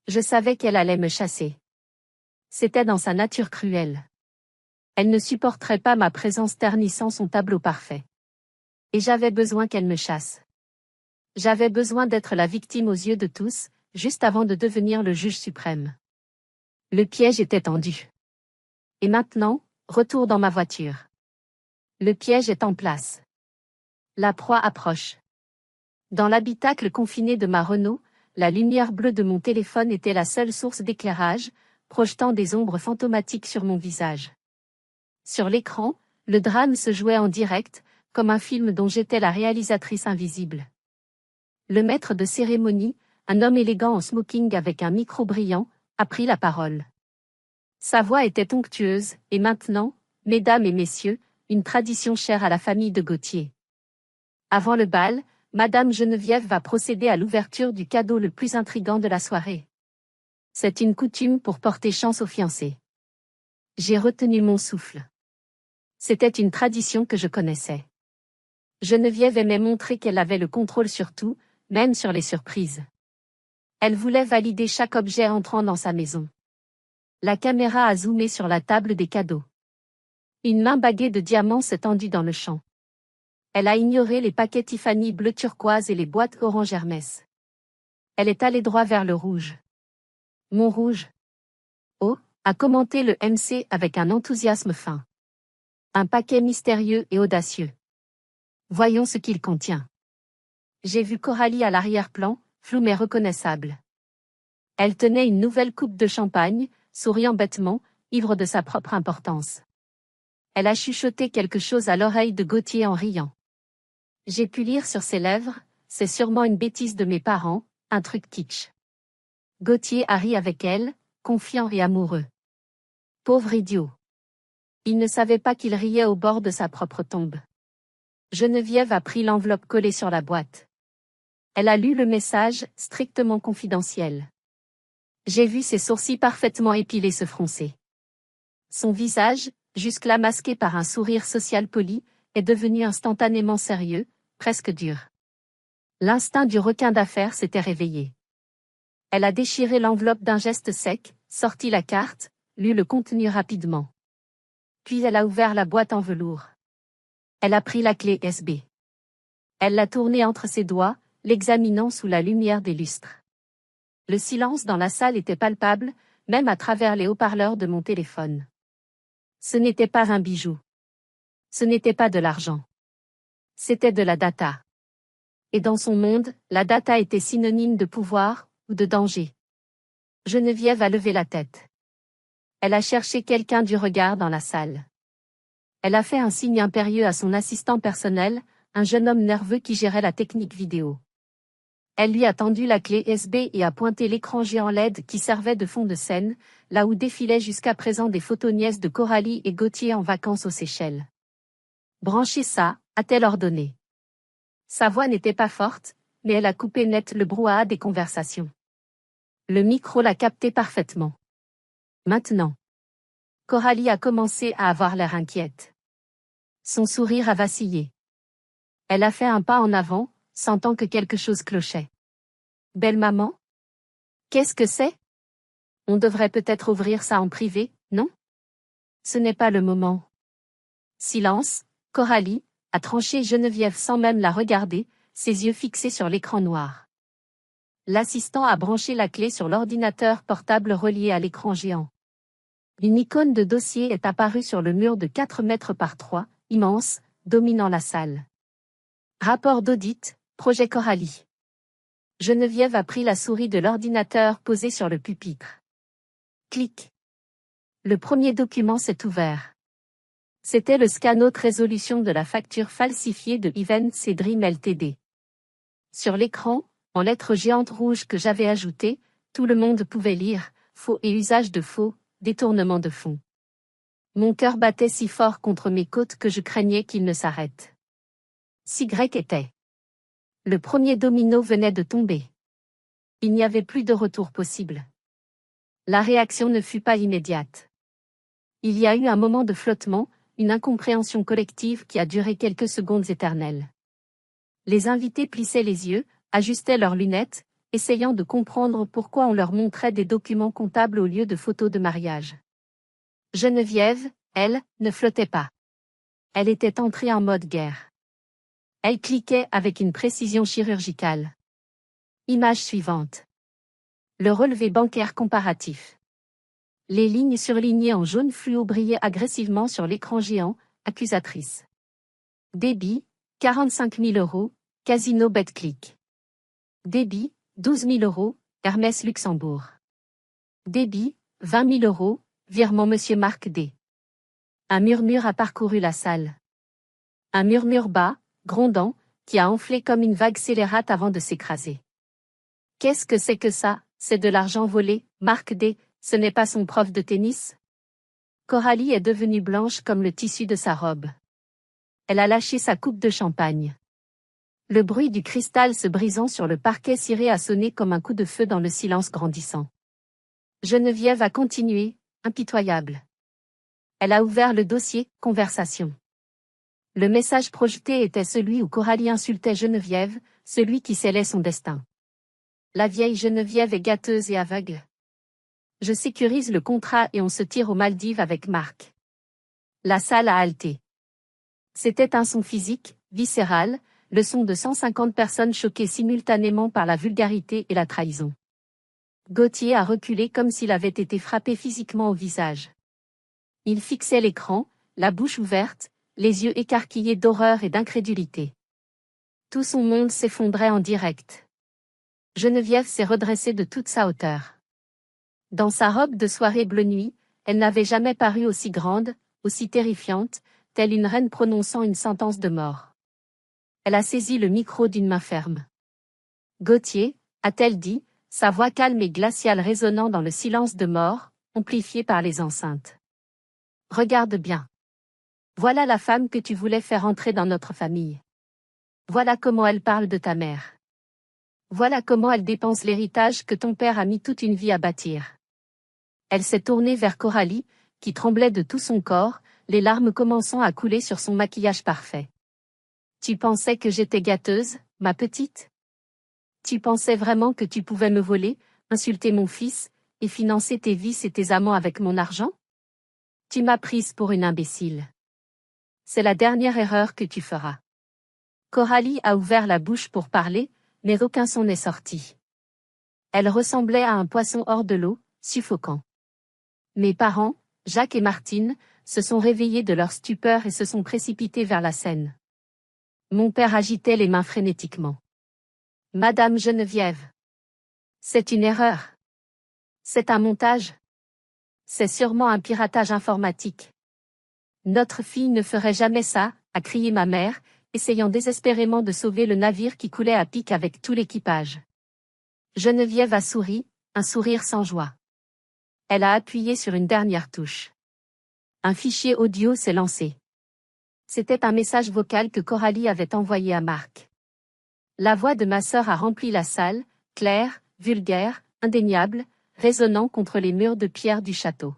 Je savais qu'elle allait me chasser. C'était dans sa nature cruelle. Elle ne supporterait pas ma présence ternissant son tableau parfait. Et j'avais besoin qu'elle me chasse. J'avais besoin d'être la victime aux yeux de tous, juste avant de devenir le juge suprême. Le piège était tendu. Et maintenant, retour dans ma voiture. Le piège est en place. La proie approche. Dans l'habitacle confiné de ma Renault, la lumière bleue de mon téléphone était la seule source d'éclairage, projetant des ombres fantomatiques sur mon visage. Sur l'écran, le drame se jouait en direct, comme un film dont j'étais la réalisatrice invisible. Le maître de cérémonie, un homme élégant en smoking avec un micro brillant, a pris la parole. Sa voix était onctueuse, et maintenant, mesdames et messieurs, une tradition chère à la famille de Gauthier. Avant le bal, Madame Geneviève va procéder à l'ouverture du cadeau le plus intrigant de la soirée. C'est une coutume pour porter chance aux fiancés. J'ai retenu mon souffle. C'était une tradition que je connaissais. Geneviève aimait montrer qu'elle avait le contrôle sur tout, même sur les surprises. Elle voulait valider chaque objet entrant dans sa maison. La caméra a zoomé sur la table des cadeaux. Une main baguée de diamants s'est tendue dans le champ. Elle a ignoré les paquets Tiffany bleu turquoise et les boîtes orange Hermès. Elle est allée droit vers le rouge. Mon rouge. Oh, a commenté le MC avec un enthousiasme fin. Un paquet mystérieux et audacieux. Voyons ce qu'il contient. J'ai vu Coralie à l'arrière-plan, floue mais reconnaissable. Elle tenait une nouvelle coupe de champagne, souriant bêtement, ivre de sa propre importance. Elle a chuchoté quelque chose à l'oreille de Gauthier en riant. J'ai pu lire sur ses lèvres, c'est sûrement une bêtise de mes parents, un truc kitsch. Gauthier a ri avec elle, confiant et amoureux. Pauvre idiot. Il ne savait pas qu'il riait au bord de sa propre tombe. Geneviève a pris l'enveloppe collée sur la boîte. Elle a lu le message, strictement confidentiel. J'ai vu ses sourcils parfaitement épilés se froncer. Son visage, jusque-là masqué par un sourire social poli, est devenu instantanément sérieux, presque dur. L'instinct du requin d'affaires s'était réveillé. Elle a déchiré l'enveloppe d'un geste sec, sorti la carte, lu le contenu rapidement. Puis elle a ouvert la boîte en velours. Elle a pris la clé USB. Elle l'a tournée entre ses doigts, l'examinant sous la lumière des lustres. Le silence dans la salle était palpable, même à travers les haut-parleurs de mon téléphone. Ce n'était pas un bijou. Ce n'était pas de l'argent. C'était de la data. Et dans son monde, la data était synonyme de pouvoir, ou de danger. Geneviève a levé la tête. Elle a cherché quelqu'un du regard dans la salle. Elle a fait un signe impérieux à son assistant personnel, un jeune homme nerveux qui gérait la technique vidéo. Elle lui a tendu la clé USB et a pointé l'écran géant LED qui servait de fond de scène, là où défilaient jusqu'à présent des photos nièces de Coralie et Gauthier en vacances aux Seychelles. Branchez ça, a-t-elle ordonné. Sa voix n'était pas forte, mais elle a coupé net le brouhaha des conversations. Le micro l'a capté parfaitement. Maintenant. Coralie a commencé à avoir l'air inquiète. Son sourire a vacillé. Elle a fait un pas en avant, sentant que quelque chose clochait. Belle maman? Qu'est-ce que c'est? On devrait peut-être ouvrir ça en privé, non? Ce n'est pas le moment. Silence, Coralie, a tranché Geneviève sans même la regarder, ses yeux fixés sur l'écran noir. L'assistant a branché la clé sur l'ordinateur portable relié à l'écran géant. Une icône de dossier est apparue sur le mur de 4 mètres par 3, immense, dominant la salle. Rapport d'audit, projet Coralie. Geneviève a pris la souris de l'ordinateur posée sur le pupitre. Clic. Le premier document s'est ouvert. C'était le scan haute résolution de la facture falsifiée de Events et Dream Ltd. Sur l'écran, en lettres géantes rouges que j'avais ajoutées, tout le monde pouvait lire « Faux et usage de faux, détournement de fonds ». Mon cœur battait si fort contre mes côtes que je craignais qu'il ne s'arrête. Si grec était. Le premier domino venait de tomber. Il n'y avait plus de retour possible. La réaction ne fut pas immédiate. Il y a eu un moment de flottement, une incompréhension collective qui a duré quelques secondes éternelles. Les invités plissaient les yeux, ajustaient leurs lunettes, essayant de comprendre pourquoi on leur montrait des documents comptables au lieu de photos de mariage. Geneviève, elle, ne flottait pas. Elle était entrée en mode guerre. Elle cliquait avec une précision chirurgicale. Image suivante. Le relevé bancaire comparatif. Les lignes surlignées en jaune fluo brillaient agressivement sur l'écran géant, accusatrice. Débit, 45 000 €, Casino BetClick. Débit, 12 000 €, Hermès Luxembourg. Débit, 20 000 €, virement Monsieur Marc D. Un murmure a parcouru la salle. Un murmure bas, grondant, qui a enflé comme une vague scélérate avant de s'écraser. Qu'est-ce que c'est que ça? C'est de l'argent volé, Marc D. Ce n'est pas son prof de tennis? Coralie est devenue blanche comme le tissu de sa robe. Elle a lâché sa coupe de champagne. Le bruit du cristal se brisant sur le parquet ciré a sonné comme un coup de feu dans le silence grandissant. Geneviève a continué, impitoyable. Elle a ouvert le dossier « Conversation ». Le message projeté était celui où Coralie insultait Geneviève, celui qui scellait son destin. La vieille Geneviève est gâteuse et aveugle. Je sécurise le contrat et on se tire aux Maldives avec Marc. La salle a halté. C'était un son physique, viscéral, le son de 150 personnes choquées simultanément par la vulgarité et la trahison. Gauthier a reculé comme s'il avait été frappé physiquement au visage. Il fixait l'écran, la bouche ouverte, les yeux écarquillés d'horreur et d'incrédulité. Tout son monde s'effondrait en direct. Geneviève s'est redressée de toute sa hauteur. Dans sa robe de soirée bleu nuit, elle n'avait jamais paru aussi grande, aussi terrifiante, telle une reine prononçant une sentence de mort. Elle a saisi le micro d'une main ferme. Gauthier, a-t-elle dit, sa voix calme et glaciale résonnant dans le silence de mort, amplifié par les enceintes. Regarde bien. Voilà la femme que tu voulais faire entrer dans notre famille. Voilà comment elle parle de ta mère. Voilà comment elle dépense l'héritage que ton père a mis toute une vie à bâtir. Elle s'est tournée vers Coralie, qui tremblait de tout son corps, les larmes commençant à couler sur son maquillage parfait. Tu pensais que j'étais gâteuse, ma petite? Tu pensais vraiment que tu pouvais me voler, insulter mon fils, et financer tes vices et tes amants avec mon argent? Tu m'as prise pour une imbécile. C'est la dernière erreur que tu feras. Coralie a ouvert la bouche pour parler, mais aucun son n'est sorti. Elle ressemblait à un poisson hors de l'eau, suffocant. Mes parents, Jacques et Martine, se sont réveillés de leur stupeur et se sont précipités vers la scène. Mon père agitait les mains frénétiquement. Madame Geneviève. C'est une erreur. C'est un montage. C'est sûrement un piratage informatique. Notre fille ne ferait jamais ça, a crié ma mère, essayant désespérément de sauver le navire qui coulait à pic avec tout l'équipage. Geneviève a souri, un sourire sans joie. Elle a appuyé sur une dernière touche. Un fichier audio s'est lancé. C'était un message vocal que Coralie avait envoyé à Marc. La voix de ma sœur a rempli la salle, claire, vulgaire, indéniable, résonnant contre les murs de pierre du château.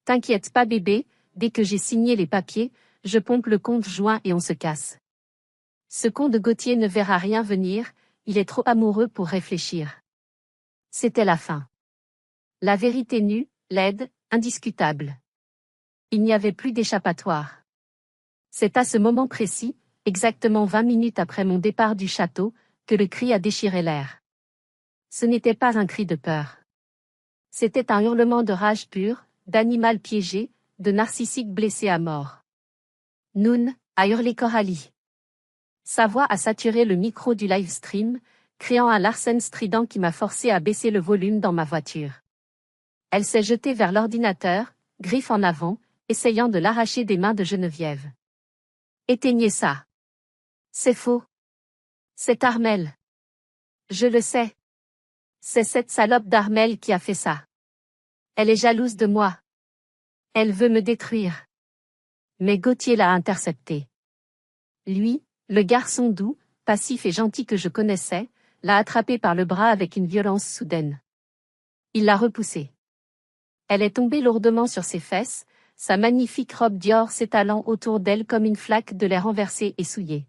T'inquiète pas bébé, dès que j'ai signé les papiers, je pompe le compte joint et on se casse. Ce con de Gauthier ne verra rien venir, il est trop amoureux pour réfléchir. C'était la fin. La vérité nue, laide, indiscutable. Il n'y avait plus d'échappatoire. C'est à ce moment précis, exactement 20 minutes après mon départ du château, que le cri a déchiré l'air. Ce n'était pas un cri de peur. C'était un hurlement de rage pure, d'animal piégé, de narcissique blessé à mort. Noun, a hurlé Coralie. Sa voix a saturé le micro du live stream, créant un larcène strident qui m'a forcé à baisser le volume dans ma voiture. Elle s'est jetée vers l'ordinateur, griffe en avant, essayant de l'arracher des mains de Geneviève. Éteignez ça. C'est faux. C'est Armelle. Je le sais. C'est cette salope d'Armelle qui a fait ça. Elle est jalouse de moi. Elle veut me détruire. Mais Gauthier l'a interceptée. Lui, le garçon doux, passif et gentil que je connaissais, l'a attrapée par le bras avec une violence soudaine. Il l'a repoussée. Elle est tombée lourdement sur ses fesses, sa magnifique robe Dior s'étalant autour d'elle comme une flaque de lait renversée et souillée.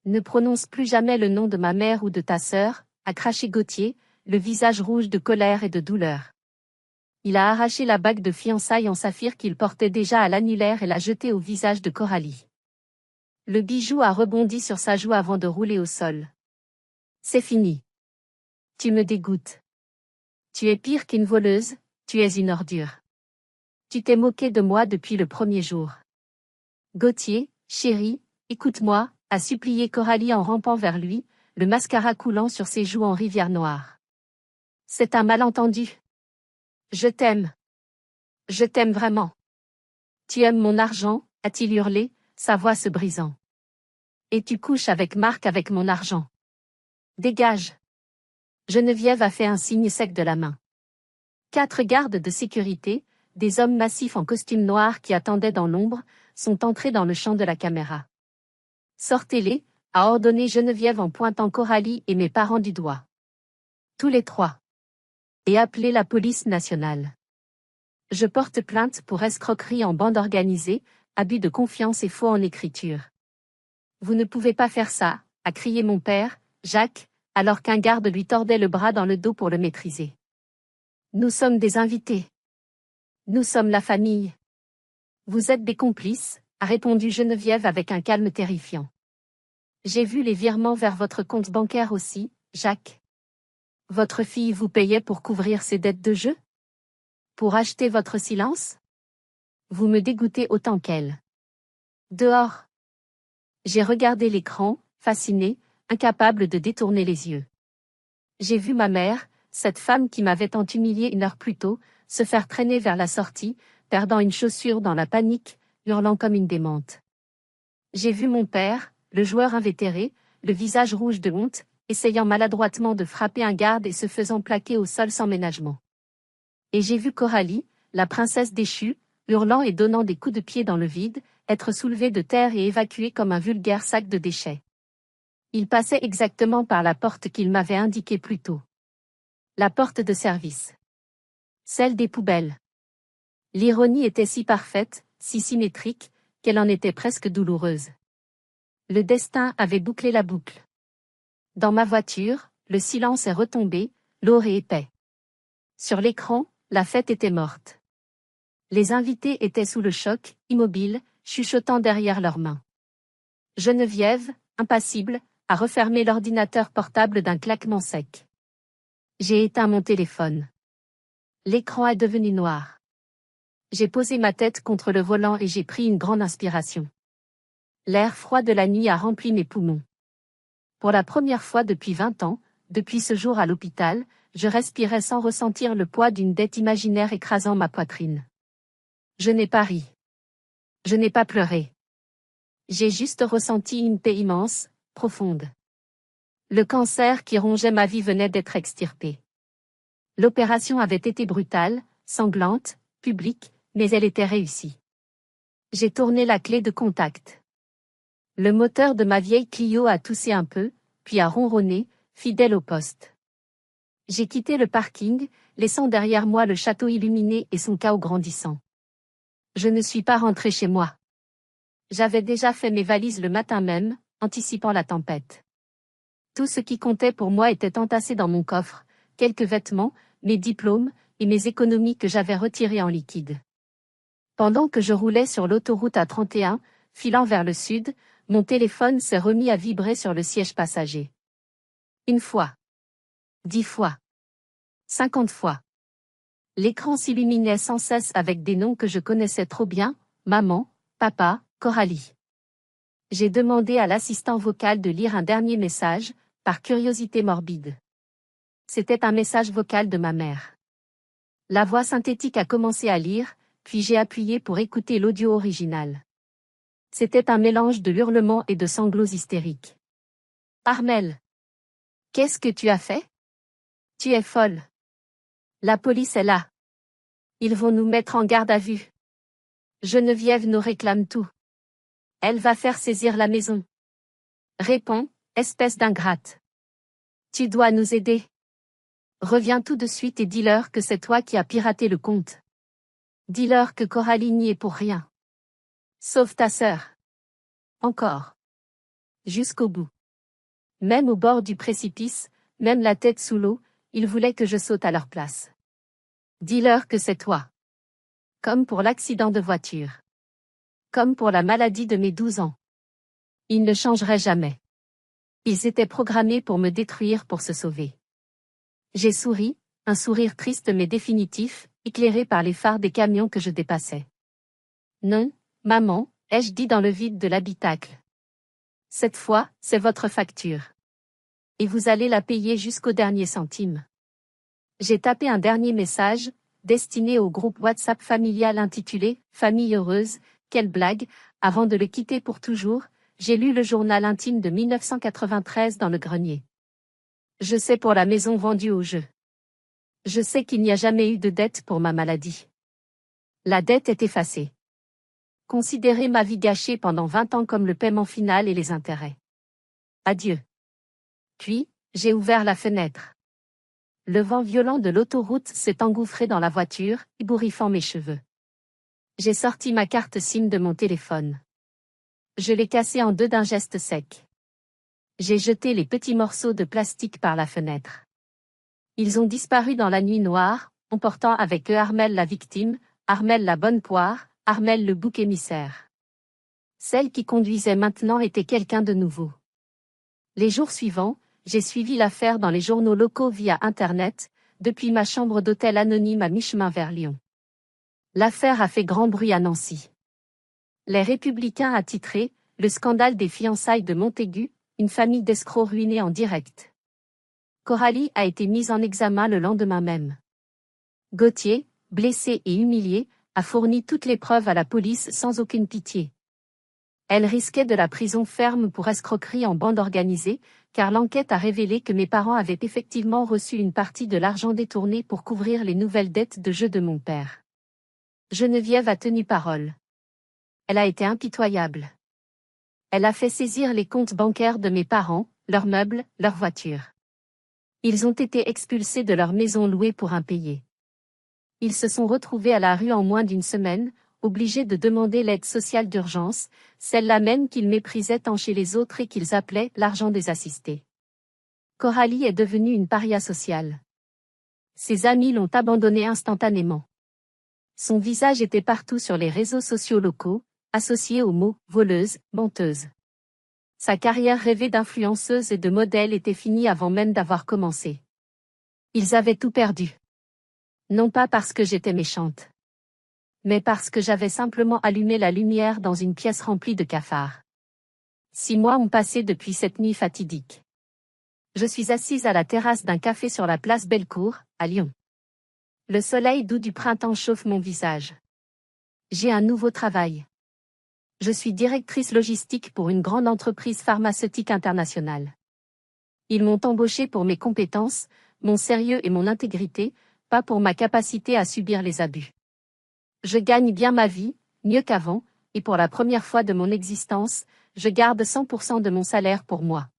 Ne prononce plus jamais le nom de ma mère ou de ta sœur, a craché Gauthier, le visage rouge de colère et de douleur. Il a arraché la bague de fiançailles en saphir qu'il portait déjà à l'annulaire et l'a jetée au visage de Coralie. Le bijou a rebondi sur sa joue avant de rouler au sol. C'est fini. Tu me dégoûtes. Tu es pire qu'une voleuse, tu es une ordure. Tu t'es moqué de moi depuis le premier jour. Gauthier, chéri, écoute-moi, a supplié Coralie en rampant vers lui, le mascara coulant sur ses joues en rivière noire. C'est un malentendu. Je t'aime. Je t'aime vraiment. Tu aimes mon argent, a-t-il hurlé, sa voix se brisant. Et tu couches avec Marc avec mon argent. Dégage. Geneviève a fait un signe sec de la main. 4 gardes de sécurité, des hommes massifs en costume noir qui attendaient dans l'ombre, sont entrés dans le champ de la caméra. Sortez-les, a ordonné Geneviève en pointant Coralie et mes parents du doigt. Tous les 3. Et appelez la police nationale. Je porte plainte pour escroquerie en bande organisée, abus de confiance et faux en écriture. Vous ne pouvez pas faire ça, a crié mon père, Jacques, alors qu'un garde lui tordait le bras dans le dos pour le maîtriser. Nous sommes des invités. Nous sommes la famille. Vous êtes des complices, a répondu Geneviève avec un calme terrifiant. J'ai vu les virements vers votre compte bancaire aussi, Jacques. Votre fille vous payait pour couvrir ses dettes de jeu? Pour acheter votre silence? Vous me dégoûtez autant qu'elle. Dehors. J'ai regardé l'écran, fasciné, incapable de détourner les yeux. J'ai vu ma mère, cette femme qui m'avait tant humilié une heure plus tôt, se faire traîner vers la sortie, perdant une chaussure dans la panique, hurlant comme une démente. J'ai vu mon père, le joueur invétéré, le visage rouge de honte, essayant maladroitement de frapper un garde et se faisant plaquer au sol sans ménagement. Et j'ai vu Coralie, la princesse déchue, hurlant et donnant des coups de pied dans le vide, être soulevée de terre et évacuée comme un vulgaire sac de déchets. Il passait exactement par la porte qu'il m'avait indiquée plus tôt. La porte de service. Celle des poubelles. L'ironie était si parfaite, si symétrique, qu'elle en était presque douloureuse. Le destin avait bouclé la boucle. Dans ma voiture, le silence est retombé, lourd et épais. Sur l'écran, la fête était morte. Les invités étaient sous le choc, immobiles, chuchotant derrière leurs mains. Geneviève, impassible, a refermé l'ordinateur portable d'un claquement sec. J'ai éteint mon téléphone. L'écran est devenu noir. J'ai posé ma tête contre le volant et j'ai pris une grande inspiration. L'air froid de la nuit a rempli mes poumons. Pour la première fois depuis 20 ans, depuis ce jour à l'hôpital, je respirais sans ressentir le poids d'une dette imaginaire écrasant ma poitrine. Je n'ai pas ri. Je n'ai pas pleuré. J'ai juste ressenti une paix immense, profonde. Le cancer qui rongeait ma vie venait d'être extirpé. L'opération avait été brutale, sanglante, publique, mais elle était réussie. J'ai tourné la clé de contact. Le moteur de ma vieille Clio a toussé un peu, puis a ronronné, fidèle au poste. J'ai quitté le parking, laissant derrière moi le château illuminé et son chaos grandissant. Je ne suis pas rentré chez moi. J'avais déjà fait mes valises le matin même, anticipant la tempête. Tout ce qui comptait pour moi était entassé dans mon coffre, quelques vêtements, mes diplômes, et mes économies que j'avais retirées en liquide. Pendant que je roulais sur l'autoroute A31, filant vers le sud, mon téléphone s'est remis à vibrer sur le siège passager. 1 fois. 10 fois. 50 fois. L'écran s'illuminait sans cesse avec des noms que je connaissais trop bien, maman, papa, Coralie. J'ai demandé à l'assistant vocal de lire un dernier message, par curiosité morbide. C'était un message vocal de ma mère. La voix synthétique a commencé à lire, puis j'ai appuyé pour écouter l'audio original. C'était un mélange de hurlements et de sanglots hystériques. Armelle! Qu'est-ce que tu as fait? Tu es folle. La police est là. Ils vont nous mettre en garde à vue. Geneviève nous réclame tout. Elle va faire saisir la maison. Réponds, espèce d'ingrate. Tu dois nous aider. Reviens tout de suite et dis-leur que c'est toi qui as piraté le compte. Dis-leur que Coralie n'y est pour rien. Sauve ta sœur. Encore. Jusqu'au bout. Même au bord du précipice, même la tête sous l'eau, ils voulaient que je saute à leur place. Dis-leur que c'est toi. Comme pour l'accident de voiture. Comme pour la maladie de mes 12 ans. Ils ne changeraient jamais. Ils étaient programmés pour me détruire pour se sauver. J'ai souri, un sourire triste mais définitif, éclairé par les phares des camions que je dépassais. Non, maman, ai-je dit dans le vide de l'habitacle. Cette fois, c'est votre facture. Et vous allez la payer jusqu'au dernier centime. J'ai tapé un dernier message, destiné au groupe WhatsApp familial intitulé « Famille heureuse », quelle blague, avant de le quitter pour toujours, j'ai lu le journal intime de 1993 dans le grenier. Je sais pour la maison vendue au jeu. Je sais qu'il n'y a jamais eu de dette pour ma maladie. La dette est effacée. Considérez ma vie gâchée pendant 20 ans comme le paiement final et les intérêts. Adieu. Puis, j'ai ouvert la fenêtre. Le vent violent de l'autoroute s'est engouffré dans la voiture, ébouriffant mes cheveux. J'ai sorti ma carte SIM de mon téléphone. Je l'ai cassée en deux d'un geste sec. J'ai jeté les petits morceaux de plastique par la fenêtre. Ils ont disparu dans la nuit noire, emportant avec eux Armelle la victime, Armelle la bonne poire, Armelle le bouc émissaire. Celle qui conduisait maintenant était quelqu'un de nouveau. Les jours suivants, j'ai suivi l'affaire dans les journaux locaux via Internet, depuis ma chambre d'hôtel anonyme à mi-chemin vers Lyon. L'affaire a fait grand bruit à Nancy. Les Républicains a titré « Le scandale des fiançailles de Montaigu, une famille d'escrocs ruinée en direct ». Coralie a été mise en examen le lendemain même. Gauthier, blessé et humilié, a fourni toutes les preuves à la police sans aucune pitié. Elle risquait de la prison ferme pour escroquerie en bande organisée, car l'enquête a révélé que mes parents avaient effectivement reçu une partie de l'argent détourné pour couvrir les nouvelles dettes de jeu de mon père. Geneviève a tenu parole. Elle a été impitoyable. Elle a fait saisir les comptes bancaires de mes parents, leurs meubles, leurs voitures. Ils ont été expulsés de leur maison louée pour impayés. Ils se sont retrouvés à la rue en moins d'une semaine, obligés de demander l'aide sociale d'urgence, celle-là même qu'ils méprisaient tant chez les autres et qu'ils appelaient l'argent des assistés. Coralie est devenue une paria sociale. Ses amis l'ont abandonnée instantanément. Son visage était partout sur les réseaux sociaux locaux, associé aux mots « voleuse »,« menteuse ». Sa carrière rêvée d'influenceuse et de modèle était finie avant même d'avoir commencé. Ils avaient tout perdu. Non pas parce que j'étais méchante, mais parce que j'avais simplement allumé la lumière dans une pièce remplie de cafards. 6 mois ont passé depuis cette nuit fatidique. Je suis assise à la terrasse d'un café sur la place Bellecour, à Lyon. Le soleil doux du printemps chauffe mon visage. J'ai un nouveau travail. Je suis directrice logistique pour une grande entreprise pharmaceutique internationale. Ils m'ont embauchée pour mes compétences, mon sérieux et mon intégrité, pas pour ma capacité à subir les abus. Je gagne bien ma vie, mieux qu'avant, et pour la première fois de mon existence, je garde 100% de mon salaire pour moi.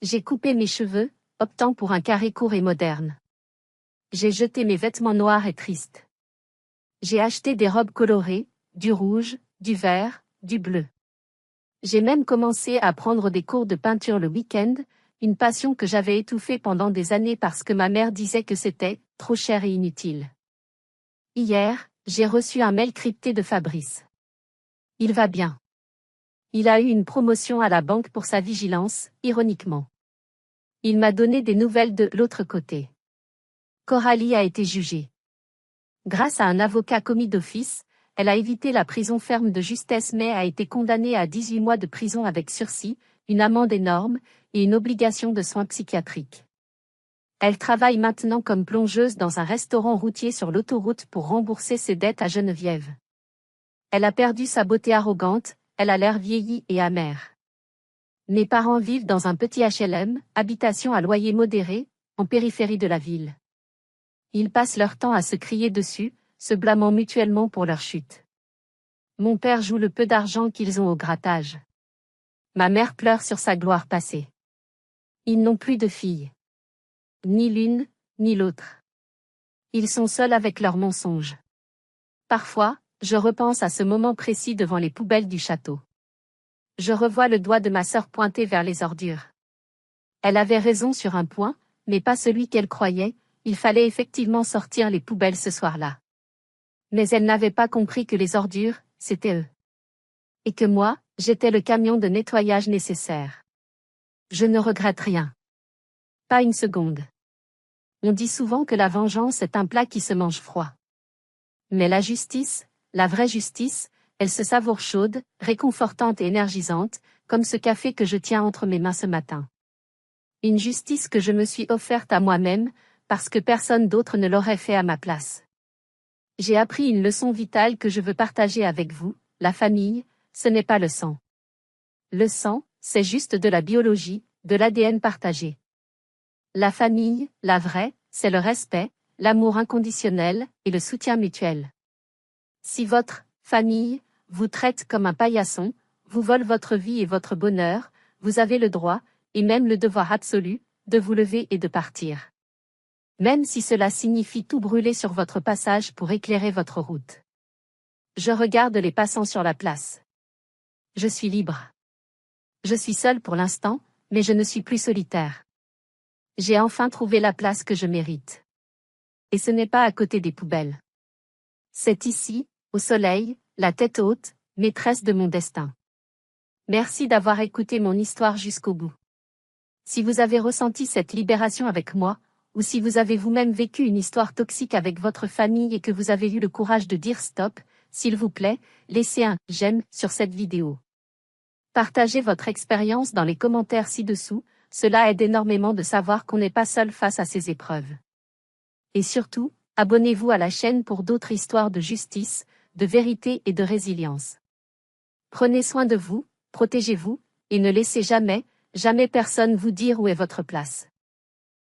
J'ai coupé mes cheveux, optant pour un carré court et moderne. J'ai jeté mes vêtements noirs et tristes. J'ai acheté des robes colorées, du rouge, du vert, du bleu. J'ai même commencé à prendre des cours de peinture le week-end, une passion que j'avais étouffée pendant des années parce que ma mère disait que c'était trop cher et inutile. Hier, j'ai reçu un mail crypté de Fabrice. Il va bien. Il a eu une promotion à la banque pour sa vigilance, ironiquement. Il m'a donné des nouvelles de l'autre côté. Coralie a été jugée. Grâce à un avocat commis d'office, elle a évité la prison ferme de justesse mais a été condamnée à 18 mois de prison avec sursis, une amende énorme, et une obligation de soins psychiatriques. Elle travaille maintenant comme plongeuse dans un restaurant routier sur l'autoroute pour rembourser ses dettes à Geneviève. Elle a perdu sa beauté arrogante, elle a l'air vieillie et amère. Mes parents vivent dans un petit HLM, habitation à loyer modéré, en périphérie de la ville. Ils passent leur temps à se crier dessus, se blâmant mutuellement pour leur chute. Mon père joue le peu d'argent qu'ils ont au grattage. Ma mère pleure sur sa gloire passée. Ils n'ont plus de filles. Ni l'une, ni l'autre. Ils sont seuls avec leurs mensonges. Parfois, je repense à ce moment précis devant les poubelles du château. Je revois le doigt de ma sœur pointé vers les ordures. Elle avait raison sur un point, mais pas celui qu'elle croyait, il fallait effectivement sortir les poubelles ce soir-là. Mais elle n'avait pas compris que les ordures, c'était eux. Et que moi, j'étais le camion de nettoyage nécessaire. Je ne regrette rien. Pas une seconde. On dit souvent que la vengeance est un plat qui se mange froid. Mais la justice, la vraie justice, elle se savoure chaude, réconfortante et énergisante, comme ce café que je tiens entre mes mains ce matin. Une justice que je me suis offerte à moi-même, parce que personne d'autre ne l'aurait fait à ma place. J'ai appris une leçon vitale que je veux partager avec vous, la famille, ce n'est pas le sang. Le sang, c'est juste de la biologie, de l'ADN partagé. La famille, la vraie, c'est le respect, l'amour inconditionnel et le soutien mutuel. Si votre famille vous traite comme un paillasson, vous vole votre vie et votre bonheur, vous avez le droit, et même le devoir absolu, de vous lever et de partir. Même si cela signifie tout brûler sur votre passage pour éclairer votre route. Je regarde les passants sur la place. Je suis libre. Je suis seule pour l'instant, mais je ne suis plus solitaire. J'ai enfin trouvé la place que je mérite. Et ce n'est pas à côté des poubelles. C'est ici, au soleil, la tête haute, maîtresse de mon destin. Merci d'avoir écouté mon histoire jusqu'au bout. Si vous avez ressenti cette libération avec moi, ou si vous avez vous-même vécu une histoire toxique avec votre famille et que vous avez eu le courage de dire stop, s'il vous plaît, laissez un « j'aime » sur cette vidéo. Partagez votre expérience dans les commentaires ci-dessous, cela aide énormément de savoir qu'on n'est pas seul face à ces épreuves. Et surtout, abonnez-vous à la chaîne pour d'autres histoires de justice, de vérité et de résilience. Prenez soin de vous, protégez-vous, et ne laissez jamais, jamais personne vous dire où est votre place.